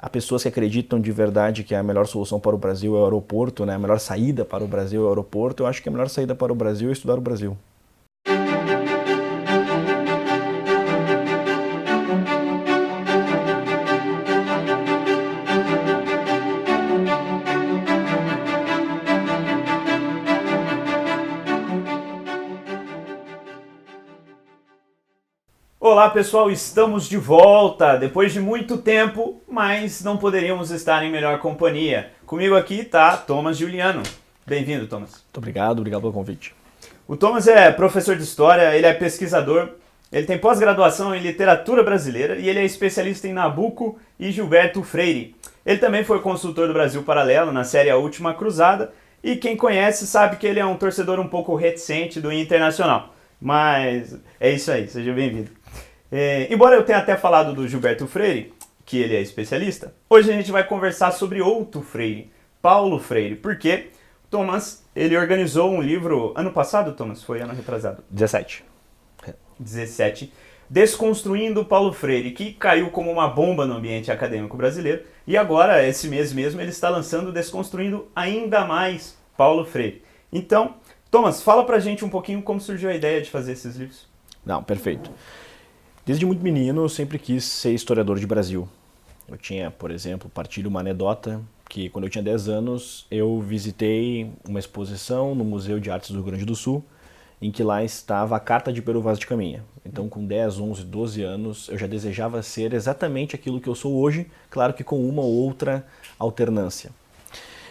Há pessoas que acreditam de verdade que a melhor solução para o Brasil é o aeroporto, né? A melhor saída para o Brasil é o aeroporto. Eu acho que a melhor saída para o Brasil é estudar o Brasil. Olá pessoal, estamos de volta depois de muito tempo, mas não poderíamos estar em melhor companhia. Comigo aqui está Thomas Juliano. Bem-vindo, Thomas. Muito obrigado pelo convite. O Thomas é professor de história, ele é pesquisador, ele tem pós-graduação em literatura brasileira e ele é especialista em Nabucco e Gilberto Freire. Ele também foi consultor do Brasil Paralelo na série A Última Cruzada e quem conhece sabe que ele é um torcedor um pouco reticente do Internacional. Mas é isso aí, seja bem-vindo. Embora eu tenha até falado do Gilberto Freire, que ele é especialista, hoje a gente vai conversar sobre outro Freire, Paulo Freire, porque Thomas, ele organizou um livro, ano passado, Thomas, foi ano retrasado? 17. 17, Desconstruindo Paulo Freire, que caiu como uma bomba no ambiente acadêmico brasileiro, e agora, esse mês mesmo, ele está lançando Desconstruindo ainda mais Paulo Freire. Então, Thomas, fala pra gente um pouquinho como surgiu a ideia de fazer esses livros. Não, perfeito. Desde muito menino eu sempre quis ser historiador de Brasil. Eu tinha, por exemplo, partilho uma anedota que quando eu tinha 10 anos eu visitei uma exposição no Museu de Artes do Rio Grande do Sul, em que lá estava a Carta de Pero Vaz de Caminha. Então com 10, 11, 12 anos eu já desejava ser exatamente aquilo que eu sou hoje, claro que com uma ou outra alternância.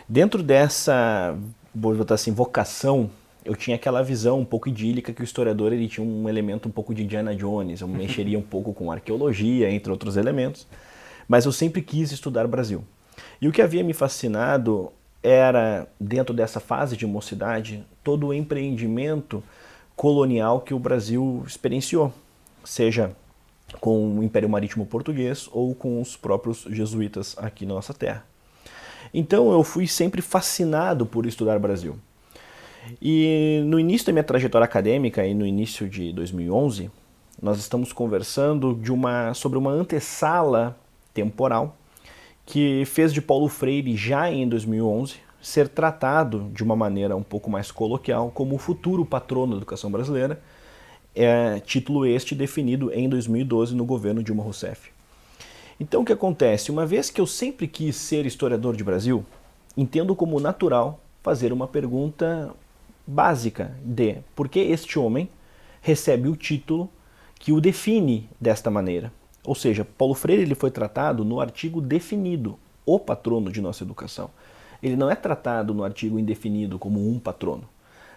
Dentro dessa, vou botar assim, vocação, eu tinha aquela visão um pouco idílica que o historiador ele tinha um elemento um pouco de Indiana Jones, eu mexeria um pouco com arqueologia, entre outros elementos, mas eu sempre quis estudar o Brasil. E o que havia me fascinado era, dentro dessa fase de mocidade, todo o empreendimento colonial que o Brasil experienciou, seja com o Império Marítimo Português ou com os próprios jesuítas aqui na nossa terra. Então eu fui sempre fascinado por estudar o Brasil. E no início da minha trajetória acadêmica, e no início de 2011, nós estamos conversando sobre uma antessala temporal que fez de Paulo Freire, já em 2011, ser tratado de uma maneira um pouco mais coloquial como o futuro patrono da educação brasileira, título este definido em 2012 no governo Dilma Rousseff. Então o que acontece? Uma vez que eu sempre quis ser historiador de Brasil, entendo como natural fazer uma pergunta básica de por que este homem recebe o título que o define desta maneira. Ou seja, Paulo Freire ele foi tratado no artigo definido, o patrono de nossa educação. Ele não é tratado no artigo indefinido como um patrono.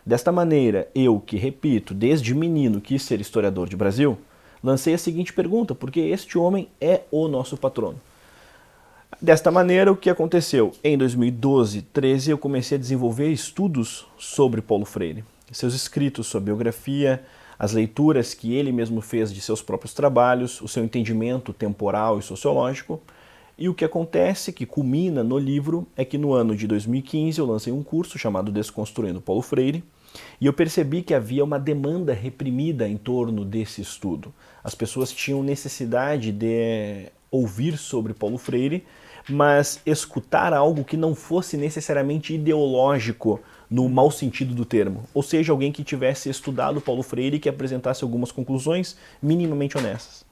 Desta maneira, eu que, repito, desde menino quis ser historiador de Brasil, lancei a seguinte pergunta, porque este homem é o nosso patrono. Desta maneira, o que aconteceu? Em 2012, 13, eu comecei a desenvolver estudos sobre Paulo Freire. Seus escritos, sua biografia, as leituras que ele mesmo fez de seus próprios trabalhos, o seu entendimento temporal e sociológico. E o que acontece, que culmina no livro, é que no ano de 2015 eu lancei um curso chamado Desconstruindo Paulo Freire, e eu percebi que havia uma demanda reprimida em torno desse estudo. As pessoas tinham necessidade de ouvir sobre Paulo Freire, mas escutar algo que não fosse necessariamente ideológico no mau sentido do termo. Ou seja, alguém que tivesse estudado Paulo Freire e que apresentasse algumas conclusões minimamente honestas.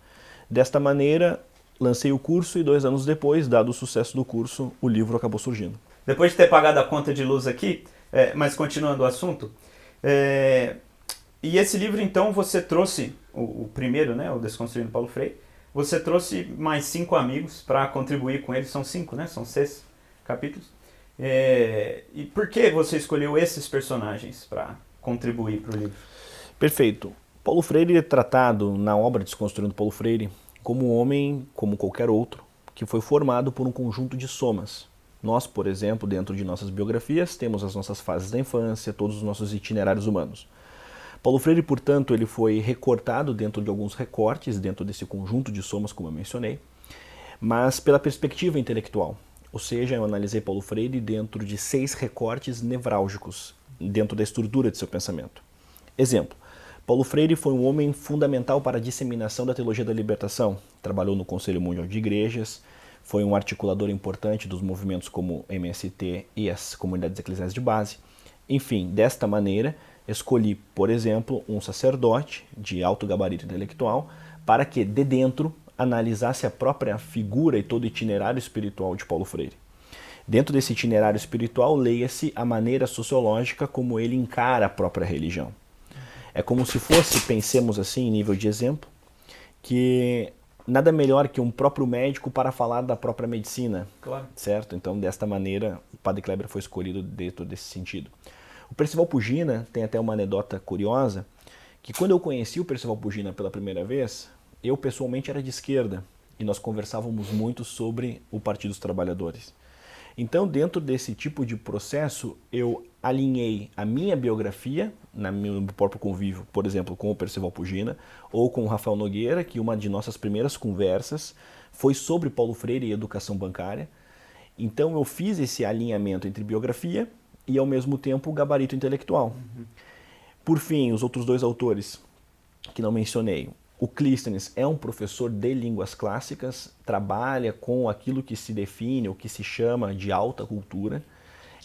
Desta maneira, lancei o curso e 2 anos depois, dado o sucesso do curso, o livro acabou surgindo. Depois de ter pagado a conta de luz aqui, mas continuando o assunto, e esse livro então você trouxe, o primeiro, né, o Desconstruindo Paulo Freire, você trouxe mais 5 amigos para contribuir com ele, são 5, né? São 6 capítulos. E por que você escolheu esses personagens para contribuir para o livro? Perfeito. Paulo Freire é tratado na obra Desconstruindo Paulo Freire como um homem, como qualquer outro, que foi formado por um conjunto de somas. Nós, por exemplo, dentro de nossas biografias, temos as nossas fases da infância, todos os nossos itinerários humanos. Paulo Freire, portanto, ele foi recortado dentro de alguns recortes, dentro desse conjunto de somas, como eu mencionei, mas pela perspectiva intelectual. Ou seja, eu analisei Paulo Freire dentro de 6 recortes nevrálgicos, dentro da estrutura de seu pensamento. Exemplo, Paulo Freire foi um homem fundamental para a disseminação da teologia da libertação. Trabalhou no Conselho Mundial de Igrejas, foi um articulador importante dos movimentos como MST e as comunidades eclesiais de base. Enfim, desta maneira, escolhi, por exemplo, um sacerdote de alto gabarito intelectual para que, de dentro, analisasse a própria figura e todo o itinerário espiritual de Paulo Freire. Dentro desse itinerário espiritual, leia-se a maneira sociológica como ele encara a própria religião. É como se fosse, pensemos assim, em nível de exemplo, que nada melhor que um próprio médico para falar da própria medicina, Claro. certo? Então, desta maneira, o Padre Kleber foi escolhido dentro desse sentido. O Percival Pugina tem até uma anedota curiosa, que quando eu conheci o Percival Pugina pela primeira vez, eu pessoalmente era de esquerda, e nós conversávamos muito sobre o Partido dos Trabalhadores. Então, dentro desse tipo de processo, eu alinhei a minha biografia, no meu próprio convívio, por exemplo, com o Percival Pugina, ou com o Rafael Nogueira, que uma de nossas primeiras conversas foi sobre Paulo Freire e educação bancária. Então, eu fiz esse alinhamento entre biografia e, ao mesmo tempo, o gabarito intelectual. Por fim, os outros dois autores que não mencionei. O Clístenes é um professor de línguas clássicas, trabalha com aquilo que se define, o que se chama de alta cultura.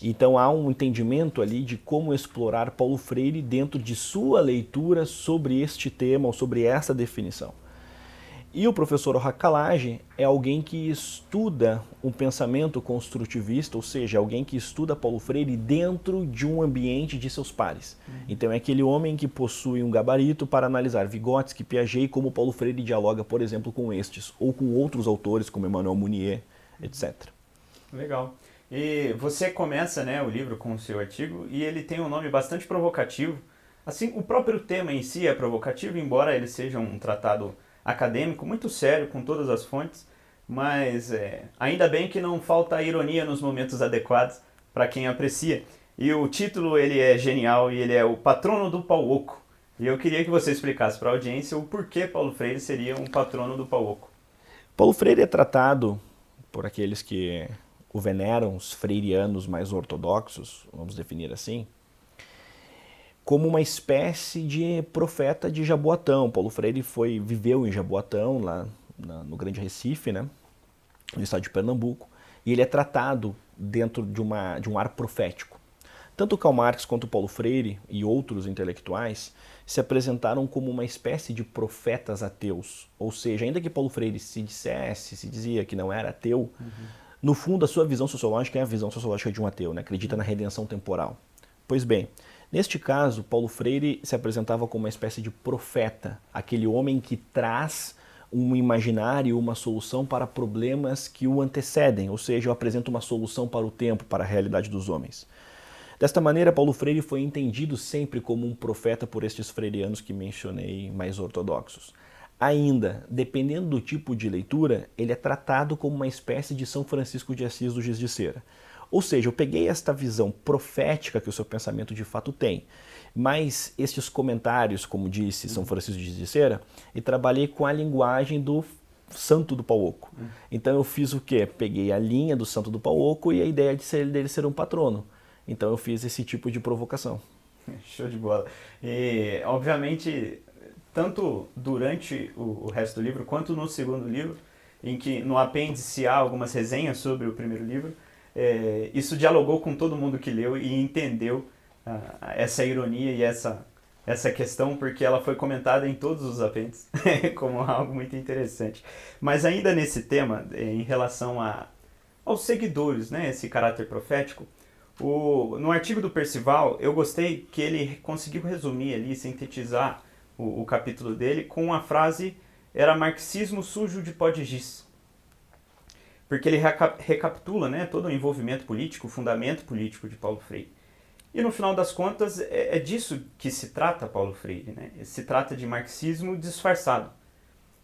Então há um entendimento ali de como explorar Paulo Freire dentro de sua leitura sobre este tema ou sobre essa definição. E o professor Racalage é alguém que estuda um pensamento construtivista, ou seja, alguém que estuda Paulo Freire dentro de um ambiente de seus pares. Então é aquele homem que possui um gabarito para analisar Vygotsky, Piaget e como Paulo Freire dialoga, por exemplo, com estes, ou com outros autores como Emmanuel Mounier, etc. Legal. E você começa, né, o livro com o seu artigo e ele tem um nome bastante provocativo. Assim, o próprio tema em si é provocativo, embora ele seja um tratado acadêmico, muito sério, com todas as fontes, mas ainda bem que não falta ironia nos momentos adequados para quem aprecia. E o título ele é genial e ele é o patrono do pau oco. E eu queria que você explicasse para a audiência o porquê Paulo Freire seria um patrono do pau oco. Paulo Freire é tratado por aqueles que o veneram, os freirianos mais ortodoxos, vamos definir assim, como uma espécie de profeta de Jaboatão. Paulo Freire viveu em Jaboatão, lá no Grande Recife, né, no estado de Pernambuco, e ele é tratado dentro de um ar profético. Tanto Karl Marx quanto Paulo Freire e outros intelectuais se apresentaram como uma espécie de profetas ateus. Ou seja, ainda que Paulo Freire se dizia que não era ateu, no fundo a sua visão sociológica é a visão sociológica de um ateu, né? Acredita na redenção temporal. Pois bem, neste caso, Paulo Freire se apresentava como uma espécie de profeta, aquele homem que traz um imaginário, uma solução para problemas que o antecedem, ou seja, apresenta uma solução para o tempo, para a realidade dos homens. Desta maneira, Paulo Freire foi entendido sempre como um profeta por estes freirianos que mencionei mais ortodoxos. Ainda, dependendo do tipo de leitura, ele é tratado como uma espécie de São Francisco de Assis do Giz de Cera. Ou seja, eu peguei esta visão profética que o seu pensamento de fato tem, mas estes comentários, como disse São Francisco de Giz de Cera, e trabalhei com a linguagem do Santo do Pau Oco. Então eu fiz o quê? Peguei a linha do Santo do Pau Oco e a ideia dele ser um patrono. Então eu fiz esse tipo de provocação. Show de bola. E, obviamente, tanto durante o resto do livro, quanto no segundo livro, em que no apêndice há algumas resenhas sobre o primeiro livro, isso dialogou com todo mundo que leu e entendeu essa ironia e essa questão, porque ela foi comentada em todos os apêndices, como algo muito interessante. Mas ainda nesse tema, em relação aos seguidores, né, esse caráter profético, no artigo do Percival, eu gostei que ele conseguiu resumir ali, sintetizar o capítulo dele com a frase: era marxismo sujo de pó de giz. Porque ele recapitula, né, todo o envolvimento político, o fundamento político de Paulo Freire. E no final das contas, é disso que se trata Paulo Freire, né? Se trata de marxismo disfarçado.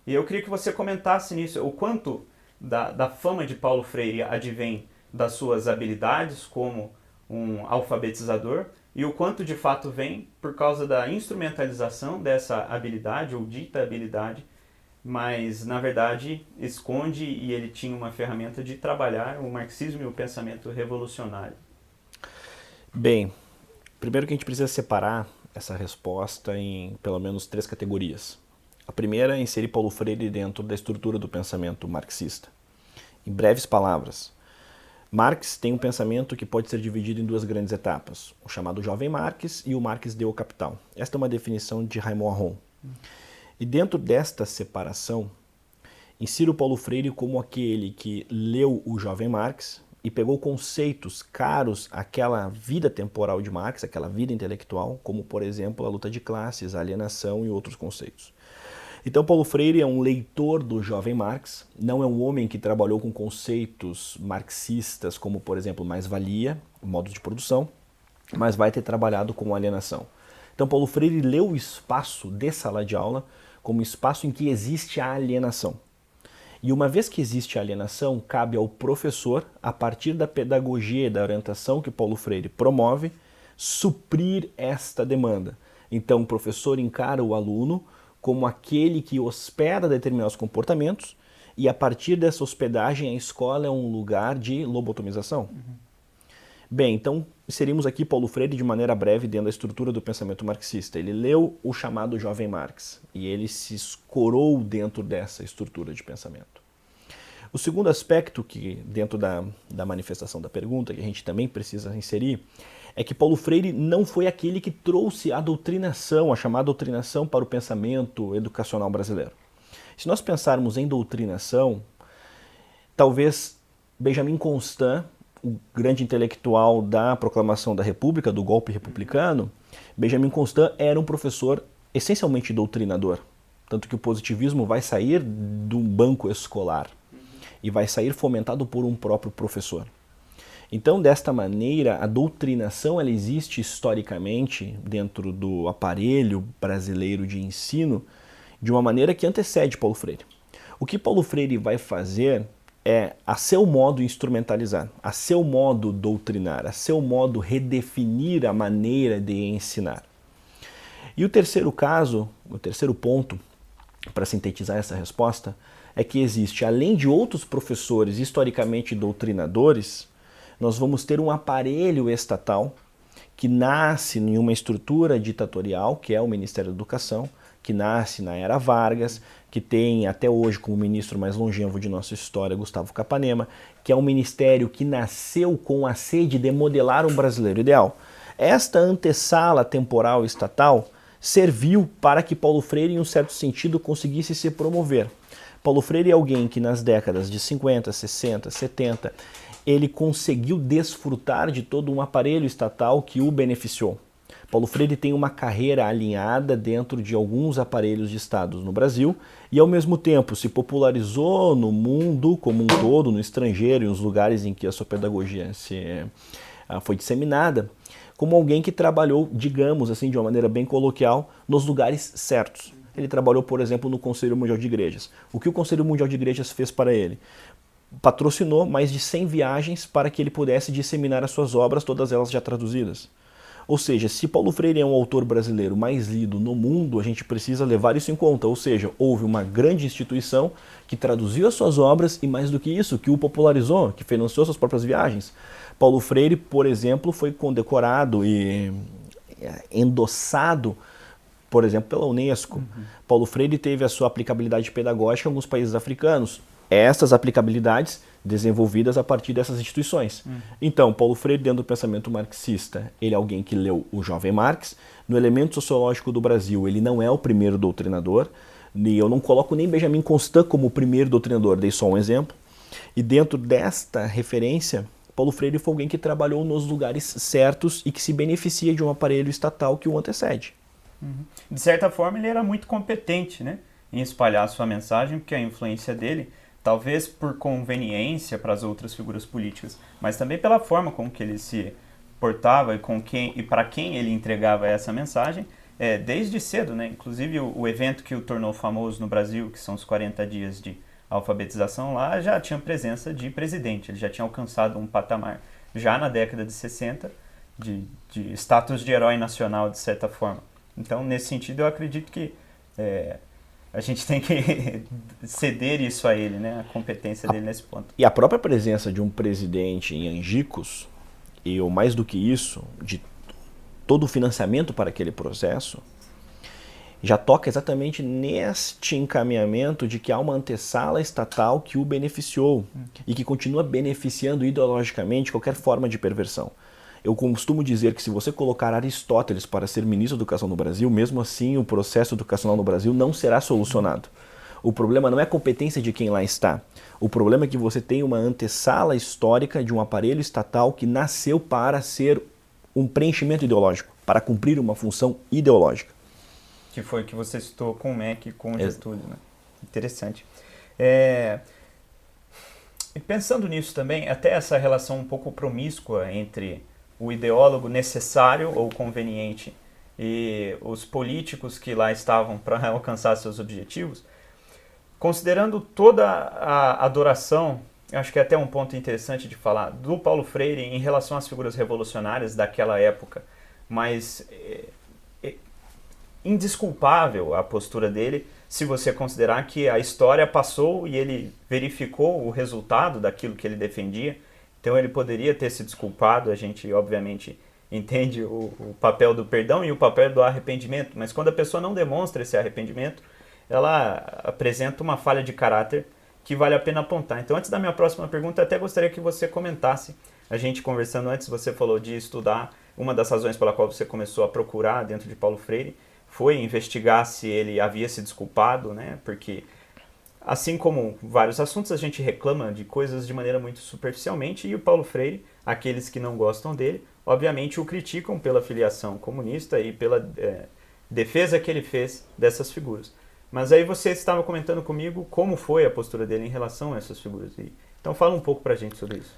E eu queria que você comentasse nisso, o quanto da fama de Paulo Freire advém das suas habilidades como um alfabetizador e o quanto de fato vem por causa da instrumentalização dessa habilidade ou dita habilidade, mas na verdade esconde, e ele tinha uma ferramenta de trabalhar o marxismo e o pensamento revolucionário. Bem, primeiro que a gente precisa separar essa resposta em pelo menos 3 categorias. A primeira é inserir Paulo Freire dentro da estrutura do pensamento marxista. Em breves palavras, Marx tem um pensamento que pode ser dividido em duas grandes etapas, o chamado Jovem Marx e o Marx deu o Capital. Esta é uma definição de Raymond Aron. E dentro desta separação, insiro Paulo Freire como aquele que leu o Jovem Marx e pegou conceitos caros àquela vida temporal de Marx, aquela vida intelectual, como, por exemplo, a luta de classes, a alienação e outros conceitos. Então, Paulo Freire é um leitor do Jovem Marx, não é um homem que trabalhou com conceitos marxistas, como, por exemplo, mais-valia, modo de produção, mas vai ter trabalhado com alienação. Então, Paulo Freire leu o espaço de sala de aula como espaço em que existe a alienação. E uma vez que existe a alienação, cabe ao professor, a partir da pedagogia e da orientação que Paulo Freire promove, suprir esta demanda. Então, o professor encara o aluno como aquele que hospeda determinados comportamentos e a partir dessa hospedagem a escola é um lugar de lobotomização. Bem, então inserimos aqui Paulo Freire de maneira breve dentro da estrutura do pensamento marxista. Ele leu o chamado Jovem Marx e ele se escorou dentro dessa estrutura de pensamento. O segundo aspecto que dentro da manifestação da pergunta, que a gente também precisa inserir, é que Paulo Freire não foi aquele que trouxe a doutrinação, a chamada doutrinação para o pensamento educacional brasileiro. Se nós pensarmos em doutrinação, talvez Benjamin Constant, o grande intelectual da proclamação da República, do golpe republicano, Benjamin Constant era um professor essencialmente doutrinador. Tanto que o positivismo vai sair do banco escolar e vai sair fomentado por um próprio professor. Então, desta maneira, a doutrinação ela existe historicamente dentro do aparelho brasileiro de ensino de uma maneira que antecede Paulo Freire. O que Paulo Freire vai fazer é, a seu modo, instrumentalizar, a seu modo doutrinar, a seu modo redefinir a maneira de ensinar. E o terceiro caso, o terceiro ponto, para sintetizar essa resposta, é que existe, além de outros professores historicamente doutrinadores, nós vamos ter um aparelho estatal que nasce em uma estrutura ditatorial, que é o Ministério da Educação, que nasce na era Vargas, que tem até hoje como ministro mais longevo de nossa história, Gustavo Capanema, que é um ministério que nasceu com a sede de modelar um brasileiro ideal. Esta antessala temporal estatal serviu para que Paulo Freire, em um certo sentido, conseguisse se promover. Paulo Freire é alguém que nas décadas de 50, 60, 70, ele conseguiu desfrutar de todo um aparelho estatal que o beneficiou. Paulo Freire tem uma carreira alinhada dentro de alguns aparelhos de estados no Brasil e, ao mesmo tempo, se popularizou no mundo como um todo, no estrangeiro, e nos lugares em que a sua pedagogia foi disseminada, como alguém que trabalhou, digamos assim, de uma maneira bem coloquial, nos lugares certos. Ele trabalhou, por exemplo, no Conselho Mundial de Igrejas. O que o Conselho Mundial de Igrejas fez para ele? Patrocinou mais de 100 viagens para que ele pudesse disseminar as suas obras, todas elas já traduzidas. Ou seja, se Paulo Freire é um autor brasileiro mais lido no mundo, a gente precisa levar isso em conta. Ou seja, houve uma grande instituição que traduziu as suas obras e, mais do que isso, que o popularizou, que financiou suas próprias viagens. Paulo Freire, por exemplo, foi condecorado e endossado, por exemplo, pela Unesco. Paulo Freire teve a sua aplicabilidade pedagógica em alguns países africanos. Essas aplicabilidades desenvolvidas a partir dessas instituições. Então, Paulo Freire, dentro do pensamento marxista, ele é alguém que leu o Jovem Marx. No elemento sociológico do Brasil, ele não é o primeiro doutrinador. E eu não coloco nem Benjamin Constant como o primeiro doutrinador, dei só um exemplo. E dentro desta referência, Paulo Freire foi alguém que trabalhou nos lugares certos e que se beneficia de um aparelho estatal que o antecede. De certa forma, ele era muito competente, né, em espalhar a sua mensagem, porque a influência dele, talvez por conveniência para as outras figuras políticas, mas também pela forma com que ele se portava e para quem ele entregava essa mensagem, desde cedo, né? Inclusive o evento que o tornou famoso no Brasil, que são os 40 dias de alfabetização lá, já tinha presença de presidente, ele já tinha alcançado um patamar, já na década de 60, de status de herói nacional, de certa forma. Então, nesse sentido, eu acredito que a gente tem que ceder isso a ele, né? A competência dele nesse ponto. E a própria presença de um presidente em Angicos, e ou mais do que isso, de todo o financiamento para aquele processo, já toca exatamente neste encaminhamento de que há uma antessala estatal que o beneficiou e que continua beneficiando ideologicamente qualquer forma de perversão. Eu costumo dizer que se você colocar Aristóteles para ser ministro da Educação no Brasil, mesmo assim o processo educacional no Brasil não será solucionado. O problema não é a competência de quem lá está. O problema é que você tem uma antessala histórica de um aparelho estatal que nasceu para ser um preenchimento ideológico, para cumprir uma função ideológica. Que foi o que você citou com o MEC e com o Getúlio, né? Interessante. E pensando nisso também, até essa relação um pouco promíscua entre o ideólogo necessário ou conveniente e os políticos que lá estavam para alcançar seus objetivos, considerando toda a adoração, acho que é até um ponto interessante de falar, do Paulo Freire em relação às figuras revolucionárias daquela época, mas indesculpável a postura dele, se você considerar que a história passou e ele verificou o resultado daquilo que ele defendia. Então ele poderia ter se desculpado, a gente obviamente entende o papel do perdão e o papel do arrependimento, mas quando a pessoa não demonstra esse arrependimento, ela apresenta uma falha de caráter que vale a pena apontar. Então, antes da minha próxima pergunta, até gostaria que você comentasse. A gente conversando antes, você falou de estudar, uma das razões pela qual você começou a procurar dentro de Paulo Freire foi investigar se ele havia se desculpado, né? Porque, assim como vários assuntos, a gente reclama de coisas de maneira muito superficialmente, e o Paulo Freire, aqueles que não gostam dele, obviamente o criticam pela filiação comunista e pela defesa que ele fez dessas figuras. Mas aí você estava comentando comigo como foi a postura dele em relação a essas figuras. Então fala um pouco pra gente sobre isso.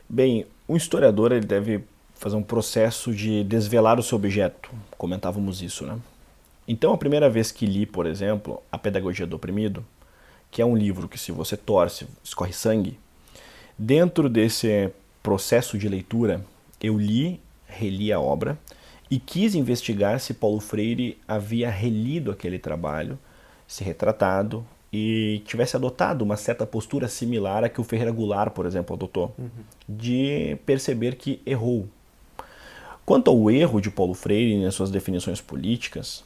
Bem, um historiador ele deve fazer um processo de desvelar o seu objeto, comentávamos isso, né? Então a primeira vez que li, por exemplo, A Pedagogia do Oprimido, que é um livro que se você torce, escorre sangue, dentro desse processo de leitura, eu reli a obra e quis investigar se Paulo Freire havia relido aquele trabalho, se retratado e tivesse adotado uma certa postura similar à que o Ferreira Goulart, por exemplo, adotou, de perceber que errou. Quanto ao erro de Paulo Freire nas suas definições políticas,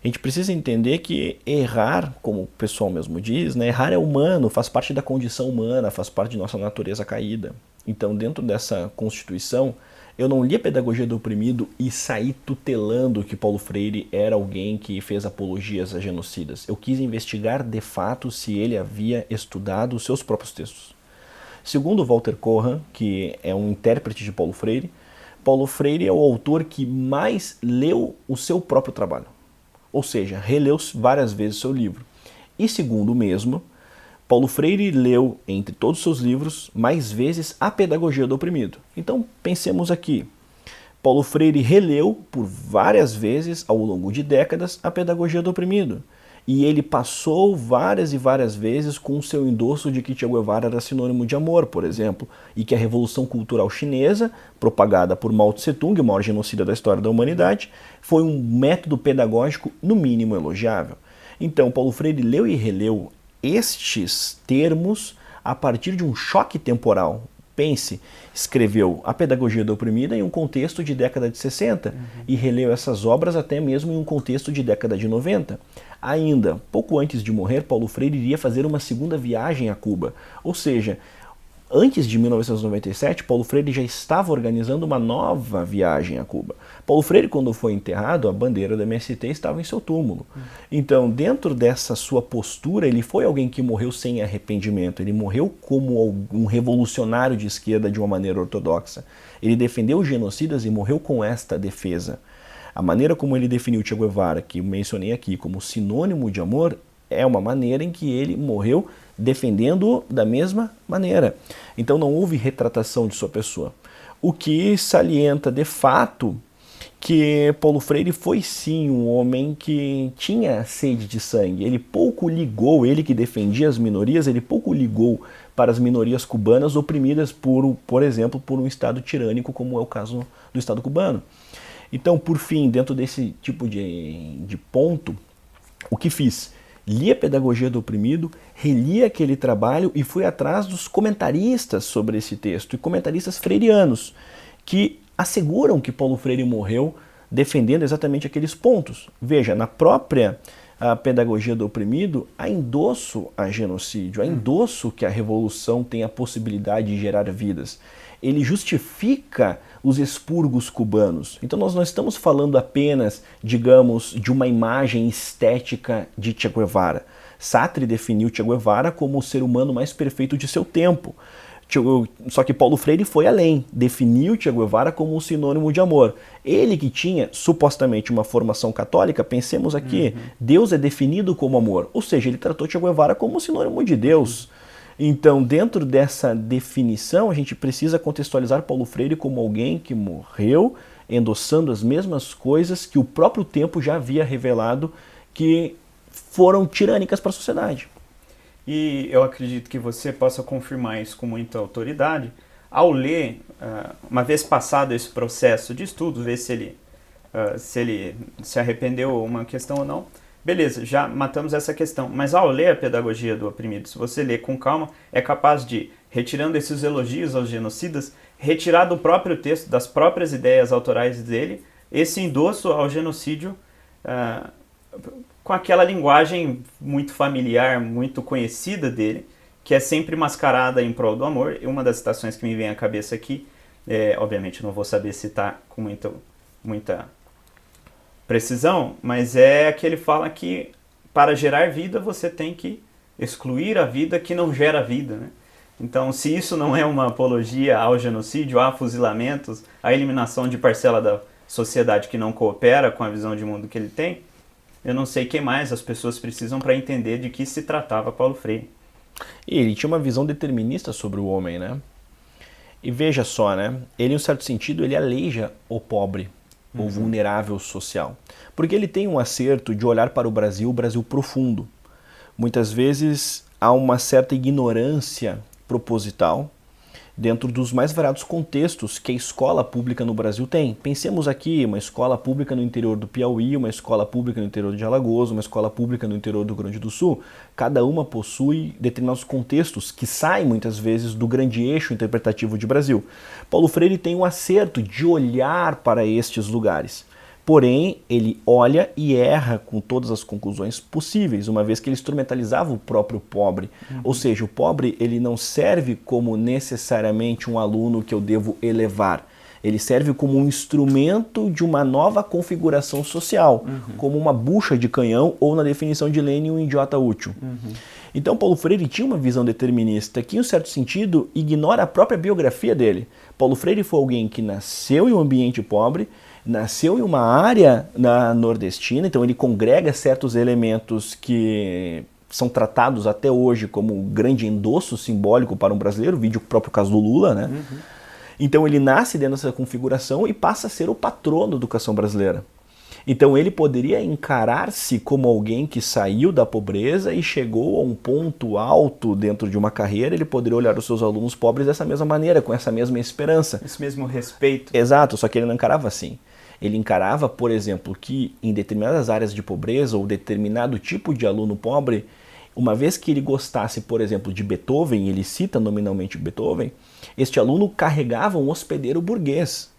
a gente precisa entender que errar, como o pessoal mesmo diz, né, errar é humano, faz parte da condição humana, faz parte de nossa natureza caída. Então, dentro dessa Constituição, eu não li A Pedagogia do Oprimido e saí tutelando que Paulo Freire era alguém que fez apologias a genocidas. Eu quis investigar de fato se ele havia estudado os seus próprios textos. Segundo Walter Corran, que é um intérprete de Paulo Freire é o autor que mais leu o seu próprio trabalho. Ou seja, releu várias vezes o seu livro. E segundo o mesmo, Paulo Freire leu, entre todos os seus livros, mais vezes A Pedagogia do Oprimido. Então, pensemos aqui. Paulo Freire releu por várias vezes, ao longo de décadas, A Pedagogia do Oprimido. E ele passou várias e várias vezes com o seu endosso de que Che Guevara era sinônimo de amor, por exemplo, e que a Revolução Cultural Chinesa, propagada por Mao Tse-tung, o maior genocida da história da humanidade, foi um método pedagógico, no mínimo, elogiável. Então, Paulo Freire leu e releu estes termos a partir de um choque temporal. Pense, escreveu A Pedagogia da Oprimida em um contexto de década de 60 e releu essas obras até mesmo em um contexto de década de 90. Ainda, pouco antes de morrer, Paulo Freire iria fazer uma segunda viagem a Cuba. Ou seja, antes de 1997, Paulo Freire já estava organizando uma nova viagem a Cuba. Paulo Freire, quando foi enterrado, a bandeira do MST estava em seu túmulo. Então, dentro dessa sua postura, ele foi alguém que morreu sem arrependimento. Ele morreu como um revolucionário de esquerda de uma maneira ortodoxa. Ele defendeu os genocidas e morreu com esta defesa. A maneira como ele definiu Che Guevara, que mencionei aqui como sinônimo de amor, é uma maneira em que ele morreu defendendo da mesma maneira. Então não houve retratação de sua pessoa. O que salienta de fato que Paulo Freire foi sim um homem que tinha sede de sangue. Ele pouco ligou, ele que defendia as minorias, ele pouco ligou para as minorias cubanas oprimidas por exemplo, por um Estado tirânico, como é o caso do Estado cubano. Então, por fim, dentro desse tipo de ponto, o que fiz? Li A Pedagogia do Oprimido, reli aquele trabalho e fui atrás dos comentaristas sobre esse texto, e comentaristas freirianos, que asseguram que Paulo Freire morreu defendendo exatamente aqueles pontos. Veja, na própria pedagogia do oprimido, há endosso a genocídio, há endosso que a revolução tem a possibilidade de gerar vidas. Ele justifica os expurgos cubanos. Então nós não estamos falando apenas, digamos, de uma imagem estética de Che Guevara. Sartre definiu Che Guevara como o ser humano mais perfeito de seu tempo. Só que Paulo Freire foi além, definiu Che Guevara como um sinônimo de amor. Ele que tinha supostamente uma formação católica, pensemos aqui, Deus é definido como amor, ou seja, ele tratou Che Guevara como um sinônimo de Deus. Então, dentro dessa definição, a gente precisa contextualizar Paulo Freire como alguém que morreu endossando as mesmas coisas que o próprio tempo já havia revelado que foram tirânicas para a sociedade. E eu acredito que você possa confirmar isso com muita autoridade ao ler, uma vez passado esse processo de estudo, ver se ele se arrependeu ou uma questão ou não. Beleza, já matamos essa questão, mas ao ler a pedagogia do oprimido, se você ler com calma, é capaz de, retirando esses elogios aos genocidas, retirar do próprio texto, das próprias ideias autorais dele, esse endosso ao genocídio com aquela linguagem muito familiar, muito conhecida dele, que é sempre mascarada em prol do amor. E uma das citações que me vem à cabeça aqui, obviamente não vou saber citar com muita precisão, mas é que ele fala que para gerar vida você tem que excluir a vida que não gera vida, né? Então, se isso não é uma apologia ao genocídio, a fuzilamentos, à eliminação de parcela da sociedade que não coopera com a visão de mundo que ele tem, eu não sei o que mais as pessoas precisam para entender de que se tratava Paulo Freire. E ele tinha uma visão determinista sobre o homem, né? E veja só, né? Ele, em um certo sentido, ele aleija o pobre, o vulnerável social. Porque ele tem um acerto de olhar para o Brasil profundo. Muitas vezes há uma certa ignorância proposital dentro dos mais variados contextos que a escola pública no Brasil tem. Pensemos aqui, uma escola pública no interior do Piauí, uma escola pública no interior de Alagoas, uma escola pública no interior do Rio Grande do Sul. Cada uma possui determinados contextos que saem muitas vezes do grande eixo interpretativo de Brasil. Paulo Freire tem um acerto de olhar para estes lugares. Porém, ele olha e erra com todas as conclusões possíveis, uma vez que ele instrumentalizava o próprio pobre. Ou seja, o pobre ele não serve como necessariamente um aluno que eu devo elevar. Ele serve como um instrumento de uma nova configuração social, como uma bucha de canhão ou, na definição de Lenin, um idiota útil. Então, Paulo Freire tinha uma visão determinista que, em um certo sentido, ignora a própria biografia dele. Paulo Freire foi alguém que nasceu em um ambiente pobre, nasceu em uma área nordestina, então ele congrega certos elementos que são tratados até hoje como um grande endosso simbólico para um brasileiro, vídeo o próprio caso do Lula, né? Então ele nasce dentro dessa configuração e passa a ser o patrono da educação brasileira. Então ele poderia encarar-se como alguém que saiu da pobreza e chegou a um ponto alto dentro de uma carreira, ele poderia olhar os seus alunos pobres dessa mesma maneira, com essa mesma esperança. Esse mesmo respeito. Exato, só que ele não encarava assim. Ele encarava, por exemplo, que em determinadas áreas de pobreza ou determinado tipo de aluno pobre, uma vez que ele gostasse, por exemplo, de Beethoven, ele cita nominalmente Beethoven, este aluno carregava um hospedeiro burguês.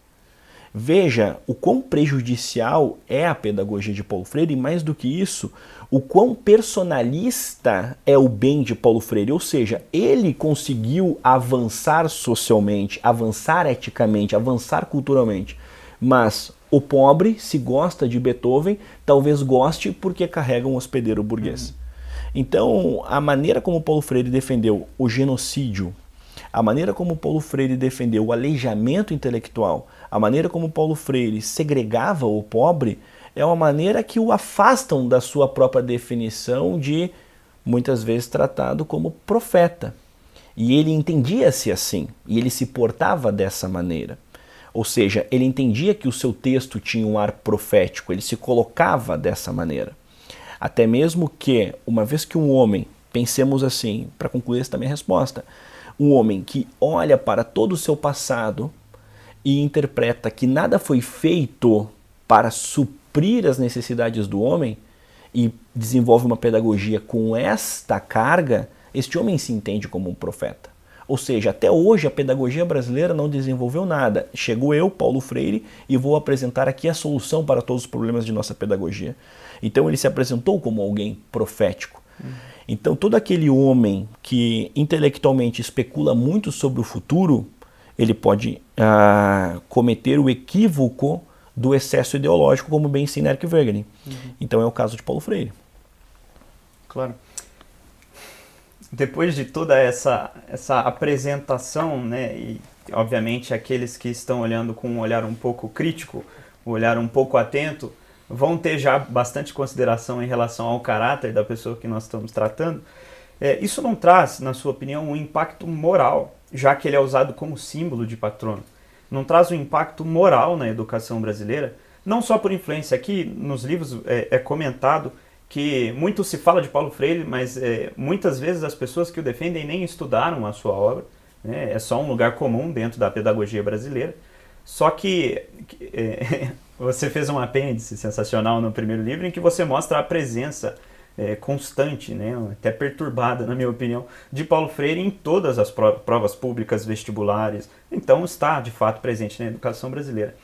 Veja o quão prejudicial é a pedagogia de Paulo Freire e, mais do que isso, o quão personalista é o bem de Paulo Freire. Ou seja, ele conseguiu avançar socialmente, avançar eticamente, avançar culturalmente. Mas o pobre, se gosta de Beethoven, talvez goste porque carrega um hospedeiro burguês. Então, a maneira como Paulo Freire defendeu o genocídio, a maneira como Paulo Freire defendeu o aleijamento intelectual, a maneira como Paulo Freire segregava o pobre, é uma maneira que o afastam da sua própria definição de, muitas vezes, tratado como profeta. E ele entendia-se assim, e ele se portava dessa maneira. Ou seja, ele entendia que o seu texto tinha um ar profético, ele se colocava dessa maneira. Até mesmo que, uma vez que um homem, pensemos assim, para concluir essa minha resposta, um homem que olha para todo o seu passado e interpreta que nada foi feito para suprir as necessidades do homem e desenvolve uma pedagogia com esta carga, este homem se entende como um profeta. Ou seja, até hoje a pedagogia brasileira não desenvolveu nada. Chegou eu, Paulo Freire, e vou apresentar aqui a solução para todos os problemas de nossa pedagogia. Então ele se apresentou como alguém profético. Então todo aquele homem que intelectualmente especula muito sobre o futuro, ele pode cometer o equívoco do excesso ideológico, como bem ensina Eric Wegener. Então é o caso de Paulo Freire. Claro. Depois de toda essa apresentação, né, e obviamente aqueles que estão olhando com um olhar um pouco crítico, um olhar um pouco atento, vão ter já bastante consideração em relação ao caráter da pessoa que nós estamos tratando. Isso não traz, na sua opinião, um impacto moral, já que ele é usado como símbolo de patrono? Não traz um impacto moral na educação brasileira? Não só por influência. Aqui nos livros é comentado que muito se fala de Paulo Freire, mas muitas vezes as pessoas que o defendem nem estudaram a sua obra, né? É só um lugar comum dentro da pedagogia brasileira. Só que você fez um apêndice sensacional no primeiro livro em que você mostra a presença constante, né? Até perturbada, na minha opinião, de Paulo Freire em todas as provas públicas, vestibulares. Então está, de fato, presente na educação brasileira.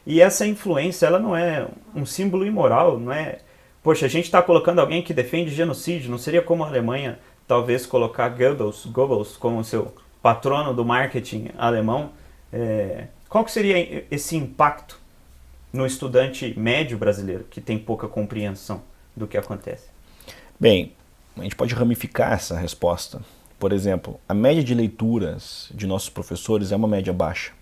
E essa influência, ela não é um símbolo imoral, não é... Poxa, a gente está colocando alguém que defende genocídio, não seria como a Alemanha talvez colocar Goebbels como seu patrono do marketing alemão? Qual que seria esse impacto no estudante médio brasileiro, que tem pouca compreensão do que acontece? Bem, a gente pode ramificar essa resposta. Por exemplo, a média de leituras de nossos professores é uma média baixa.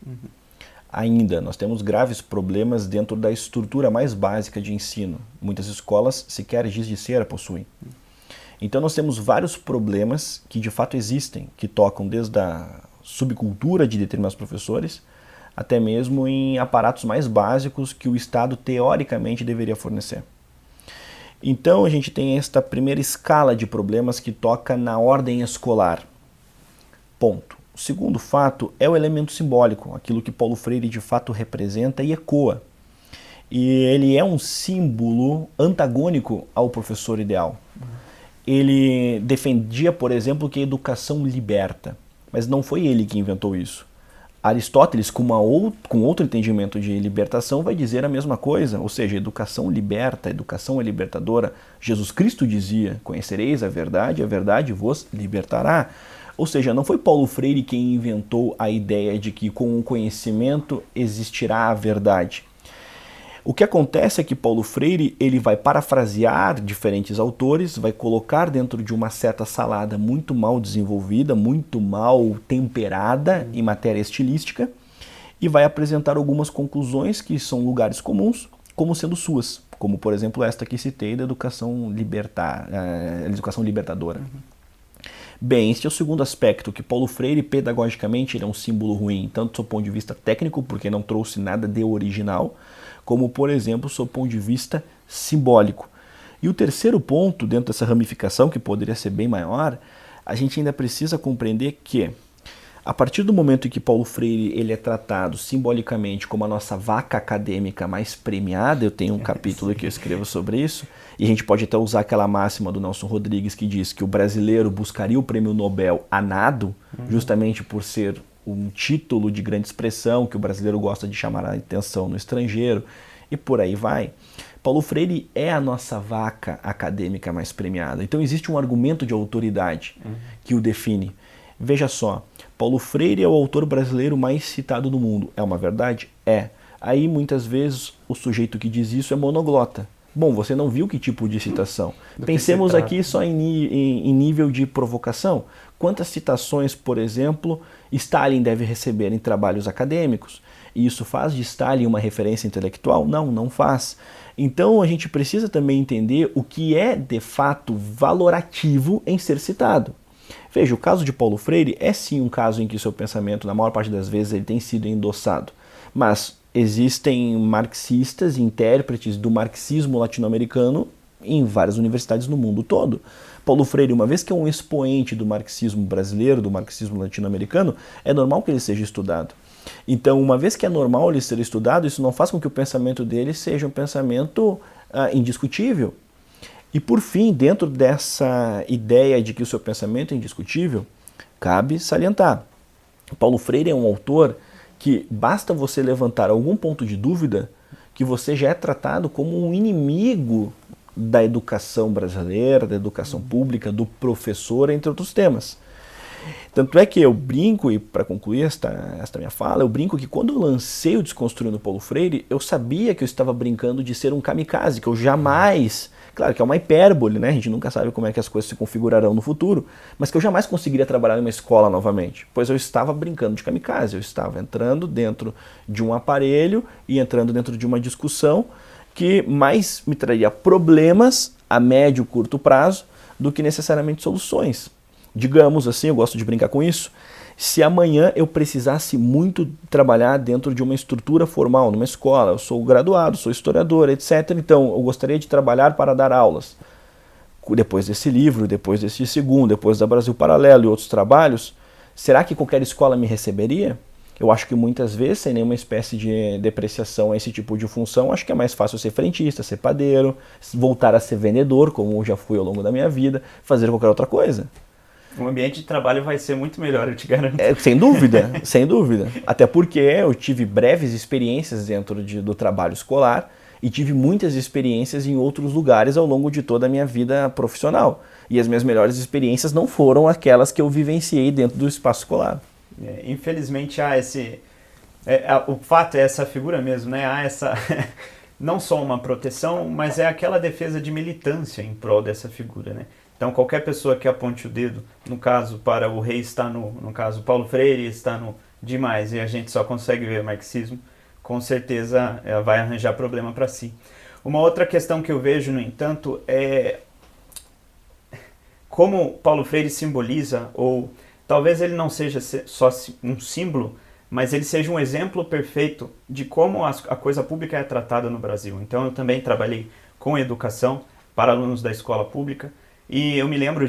Ainda, nós temos graves problemas dentro da estrutura mais básica de ensino. Muitas escolas sequer giz de cera possuem. Então nós temos vários problemas que de fato existem, que tocam desde a subcultura de determinados professores, até mesmo em aparatos mais básicos que o Estado teoricamente deveria fornecer. Então a gente tem esta primeira escala de problemas que toca na ordem escolar. Ponto. O segundo fato é o elemento simbólico, aquilo que Paulo Freire de fato representa e ecoa. E ele é um símbolo antagônico ao professor ideal. Ele defendia, por exemplo, que a educação liberta, mas não foi ele que inventou isso. Aristóteles, com outro entendimento de libertação, vai dizer a mesma coisa, ou seja, educação liberta, educação é libertadora. Jesus Cristo dizia, conhecereis a verdade vos libertará. Ou seja, não foi Paulo Freire quem inventou a ideia de que com o conhecimento existirá a verdade. O que acontece é que Paulo Freire ele vai parafrasear diferentes autores, vai colocar dentro de uma certa salada muito mal desenvolvida, muito mal temperada em matéria estilística, e vai apresentar algumas conclusões que são lugares comuns, como sendo suas, como por exemplo esta que citei da educação libertadora. Bem, este é o segundo aspecto, que Paulo Freire, pedagogicamente, ele é um símbolo ruim, tanto do seu ponto de vista técnico, porque não trouxe nada de original, como, por exemplo, do seu ponto de vista simbólico. E o terceiro ponto, dentro dessa ramificação, que poderia ser bem maior, a gente ainda precisa compreender que, a partir do momento em que Paulo Freire ele é tratado simbolicamente como a nossa vaca acadêmica mais premiada, eu tenho um capítulo que eu escrevo sobre isso, e a gente pode até usar aquela máxima do Nelson Rodrigues que diz que o brasileiro buscaria o prêmio Nobel a nado, justamente por ser um título de grande expressão que o brasileiro gosta de chamar a atenção no estrangeiro, e por aí vai. Paulo Freire é a nossa vaca acadêmica mais premiada. Então existe um argumento de autoridade que o define. Veja só, Paulo Freire é o autor brasileiro mais citado do mundo. É uma verdade? É. Aí muitas vezes o sujeito que diz isso é monoglota. Bom, você não viu que tipo de citação. Pensemos aqui só em nível de provocação. Quantas citações, por exemplo, Stalin deve receber em trabalhos acadêmicos? E isso faz de Stalin uma referência intelectual? Não, não faz. Então a gente precisa também entender o que é de fato valorativo em ser citado. Veja, o caso de Paulo Freire é sim um caso em que seu pensamento, na maior parte das vezes, ele tem sido endossado. Mas existem marxistas e intérpretes do marxismo latino-americano em várias universidades no mundo todo. Paulo Freire, uma vez que é um expoente do marxismo brasileiro, do marxismo latino-americano, é normal que ele seja estudado. Então, uma vez que é normal ele ser estudado, isso não faz com que o pensamento dele seja um pensamento indiscutível. E por fim, dentro dessa ideia de que o seu pensamento é indiscutível, cabe salientar. Paulo Freire é um autor que basta você levantar algum ponto de dúvida que você já é tratado como um inimigo da educação brasileira, da educação pública, do professor, entre outros temas. Tanto é que eu brinco, e para concluir esta minha fala, eu brinco que quando eu lancei o Desconstruindo Paulo Freire, eu sabia que eu estava brincando de ser um kamikaze, que eu jamais, claro que é uma hipérbole, né? A gente nunca sabe como é que as coisas se configurarão no futuro, mas que eu jamais conseguiria trabalhar em uma escola novamente, pois eu estava brincando de kamikaze, eu estava entrando dentro de um aparelho e entrando dentro de uma discussão que mais me traria problemas a médio e curto prazo do que necessariamente soluções. Digamos assim, eu gosto de brincar com isso, se amanhã eu precisasse muito trabalhar dentro de uma estrutura formal, numa escola, eu sou graduado, sou historiador, etc. Então, eu gostaria de trabalhar para dar aulas. Depois desse livro, depois desse segundo, depois da Brasil Paralelo e outros trabalhos, será que qualquer escola me receberia? Eu acho que muitas vezes, sem nenhuma espécie de depreciação a esse tipo de função, acho que é mais fácil ser frentista, ser padeiro, voltar a ser vendedor, como eu já fui ao longo da minha vida, fazer qualquer outra coisa. O ambiente de trabalho vai ser muito melhor, eu te garanto. Sem dúvida, sem dúvida. Até porque eu tive breves experiências dentro do trabalho escolar e tive muitas experiências em outros lugares ao longo de toda a minha vida profissional. E as minhas melhores experiências não foram aquelas que eu vivenciei dentro do espaço escolar. Infelizmente há esse... o fato é essa figura mesmo, né? Há essa... não só uma proteção, mas é aquela defesa de militância em prol dessa figura, né? Então, qualquer pessoa que aponte o dedo, no caso, para o rei está no caso, Paulo Freire está no demais, e a gente só consegue ver marxismo, com certeza vai arranjar problema para si. Uma outra questão que eu vejo, no entanto, é como Paulo Freire simboliza, ou talvez ele não seja só um símbolo, mas ele seja um exemplo perfeito de como a coisa pública é tratada no Brasil. Então, eu também trabalhei com educação para alunos da escola pública, e eu me lembro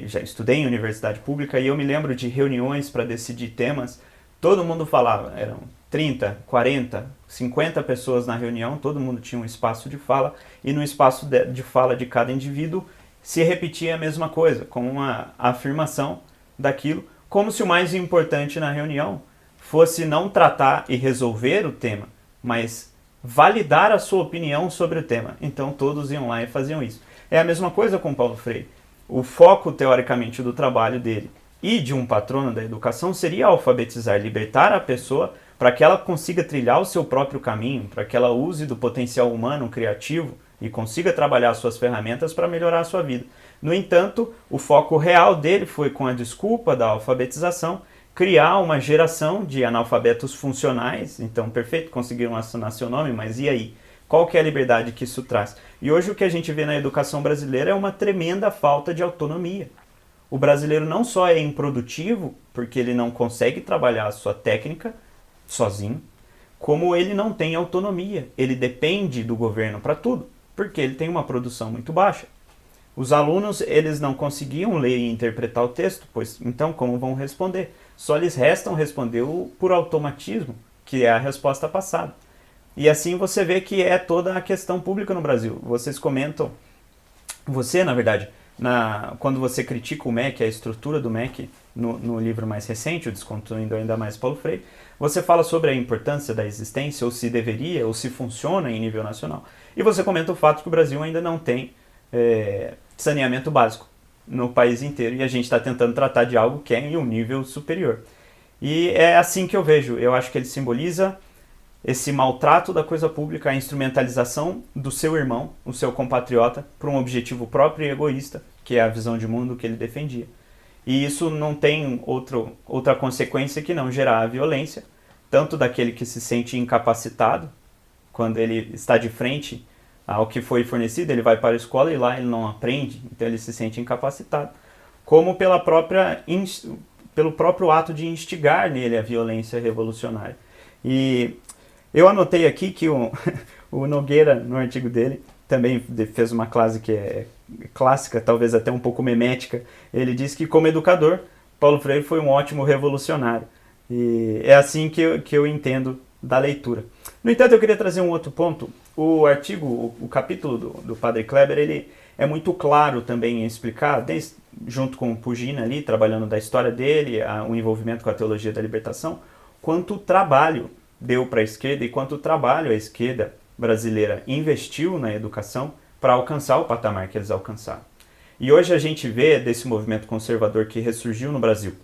já estudei em universidade pública, e eu me lembro de reuniões para decidir temas, todo mundo falava, eram 30, 40, 50 pessoas na reunião, todo mundo tinha um espaço de fala, e no espaço de fala de cada indivíduo se repetia a mesma coisa, como uma afirmação daquilo, como se o mais importante na reunião fosse não tratar e resolver o tema, mas validar a sua opinião sobre o tema. Então todos iam lá e faziam isso. É a mesma coisa com Paulo Freire. O foco, teoricamente, do trabalho dele e de um patrono da educação seria alfabetizar, libertar a pessoa para que ela consiga trilhar o seu próprio caminho, para que ela use do potencial humano criativo e consiga trabalhar suas ferramentas para melhorar a sua vida. No entanto, o foco real dele foi, com a desculpa da alfabetização, criar uma geração de analfabetos funcionais. Então, perfeito, conseguiram assinar seu nome, mas e aí? Qual que é a liberdade que isso traz? E hoje o que a gente vê na educação brasileira é uma tremenda falta de autonomia. O brasileiro não só é improdutivo, porque ele não consegue trabalhar a sua técnica sozinho, como ele não tem autonomia. Ele depende do governo para tudo, porque ele tem uma produção muito baixa. Os alunos, eles não conseguiam ler e interpretar o texto, pois então como vão responder? Só lhes restam responder por automatismo, que é a resposta passada. E assim você vê que é toda a questão pública no Brasil. Vocês comentam, na verdade, quando você critica o MEC, a estrutura do MEC, no livro mais recente, o Desconstruindo Ainda Mais Paulo Freire, você fala sobre a importância da existência, ou se deveria, ou se funciona em nível nacional. E você comenta o fato que o Brasil ainda não tem saneamento básico no país inteiro, e a gente está tentando tratar de algo que é em um nível superior. E é assim que eu vejo. Eu acho que ele simboliza esse maltrato da coisa pública, a instrumentalização do seu irmão, o seu compatriota, para um objetivo próprio e egoísta, que é a visão de mundo que ele defendia. E isso não tem outra consequência que não gerar a violência, tanto daquele que se sente incapacitado, quando ele está de frente ao que foi fornecido, ele vai para a escola e lá ele não aprende, então ele se sente incapacitado, como pelo próprio ato de instigar nele a violência revolucionária. E eu anotei aqui que o Nogueira, no artigo dele, também fez uma classe que é clássica, talvez até um pouco memética. Ele diz que, como educador, Paulo Freire foi um ótimo revolucionário. E é assim que eu entendo da leitura. No entanto, eu queria trazer um outro ponto. O artigo, o capítulo do Padre Kleber, ele é muito claro também em explicar, junto com o Pugina ali, trabalhando da história dele, o envolvimento com a teologia da libertação, quanto trabalho deu para a esquerda e quanto trabalho a esquerda brasileira investiu na educação para alcançar o patamar que eles alcançaram. E hoje a gente vê desse movimento conservador que ressurgiu no Brasil,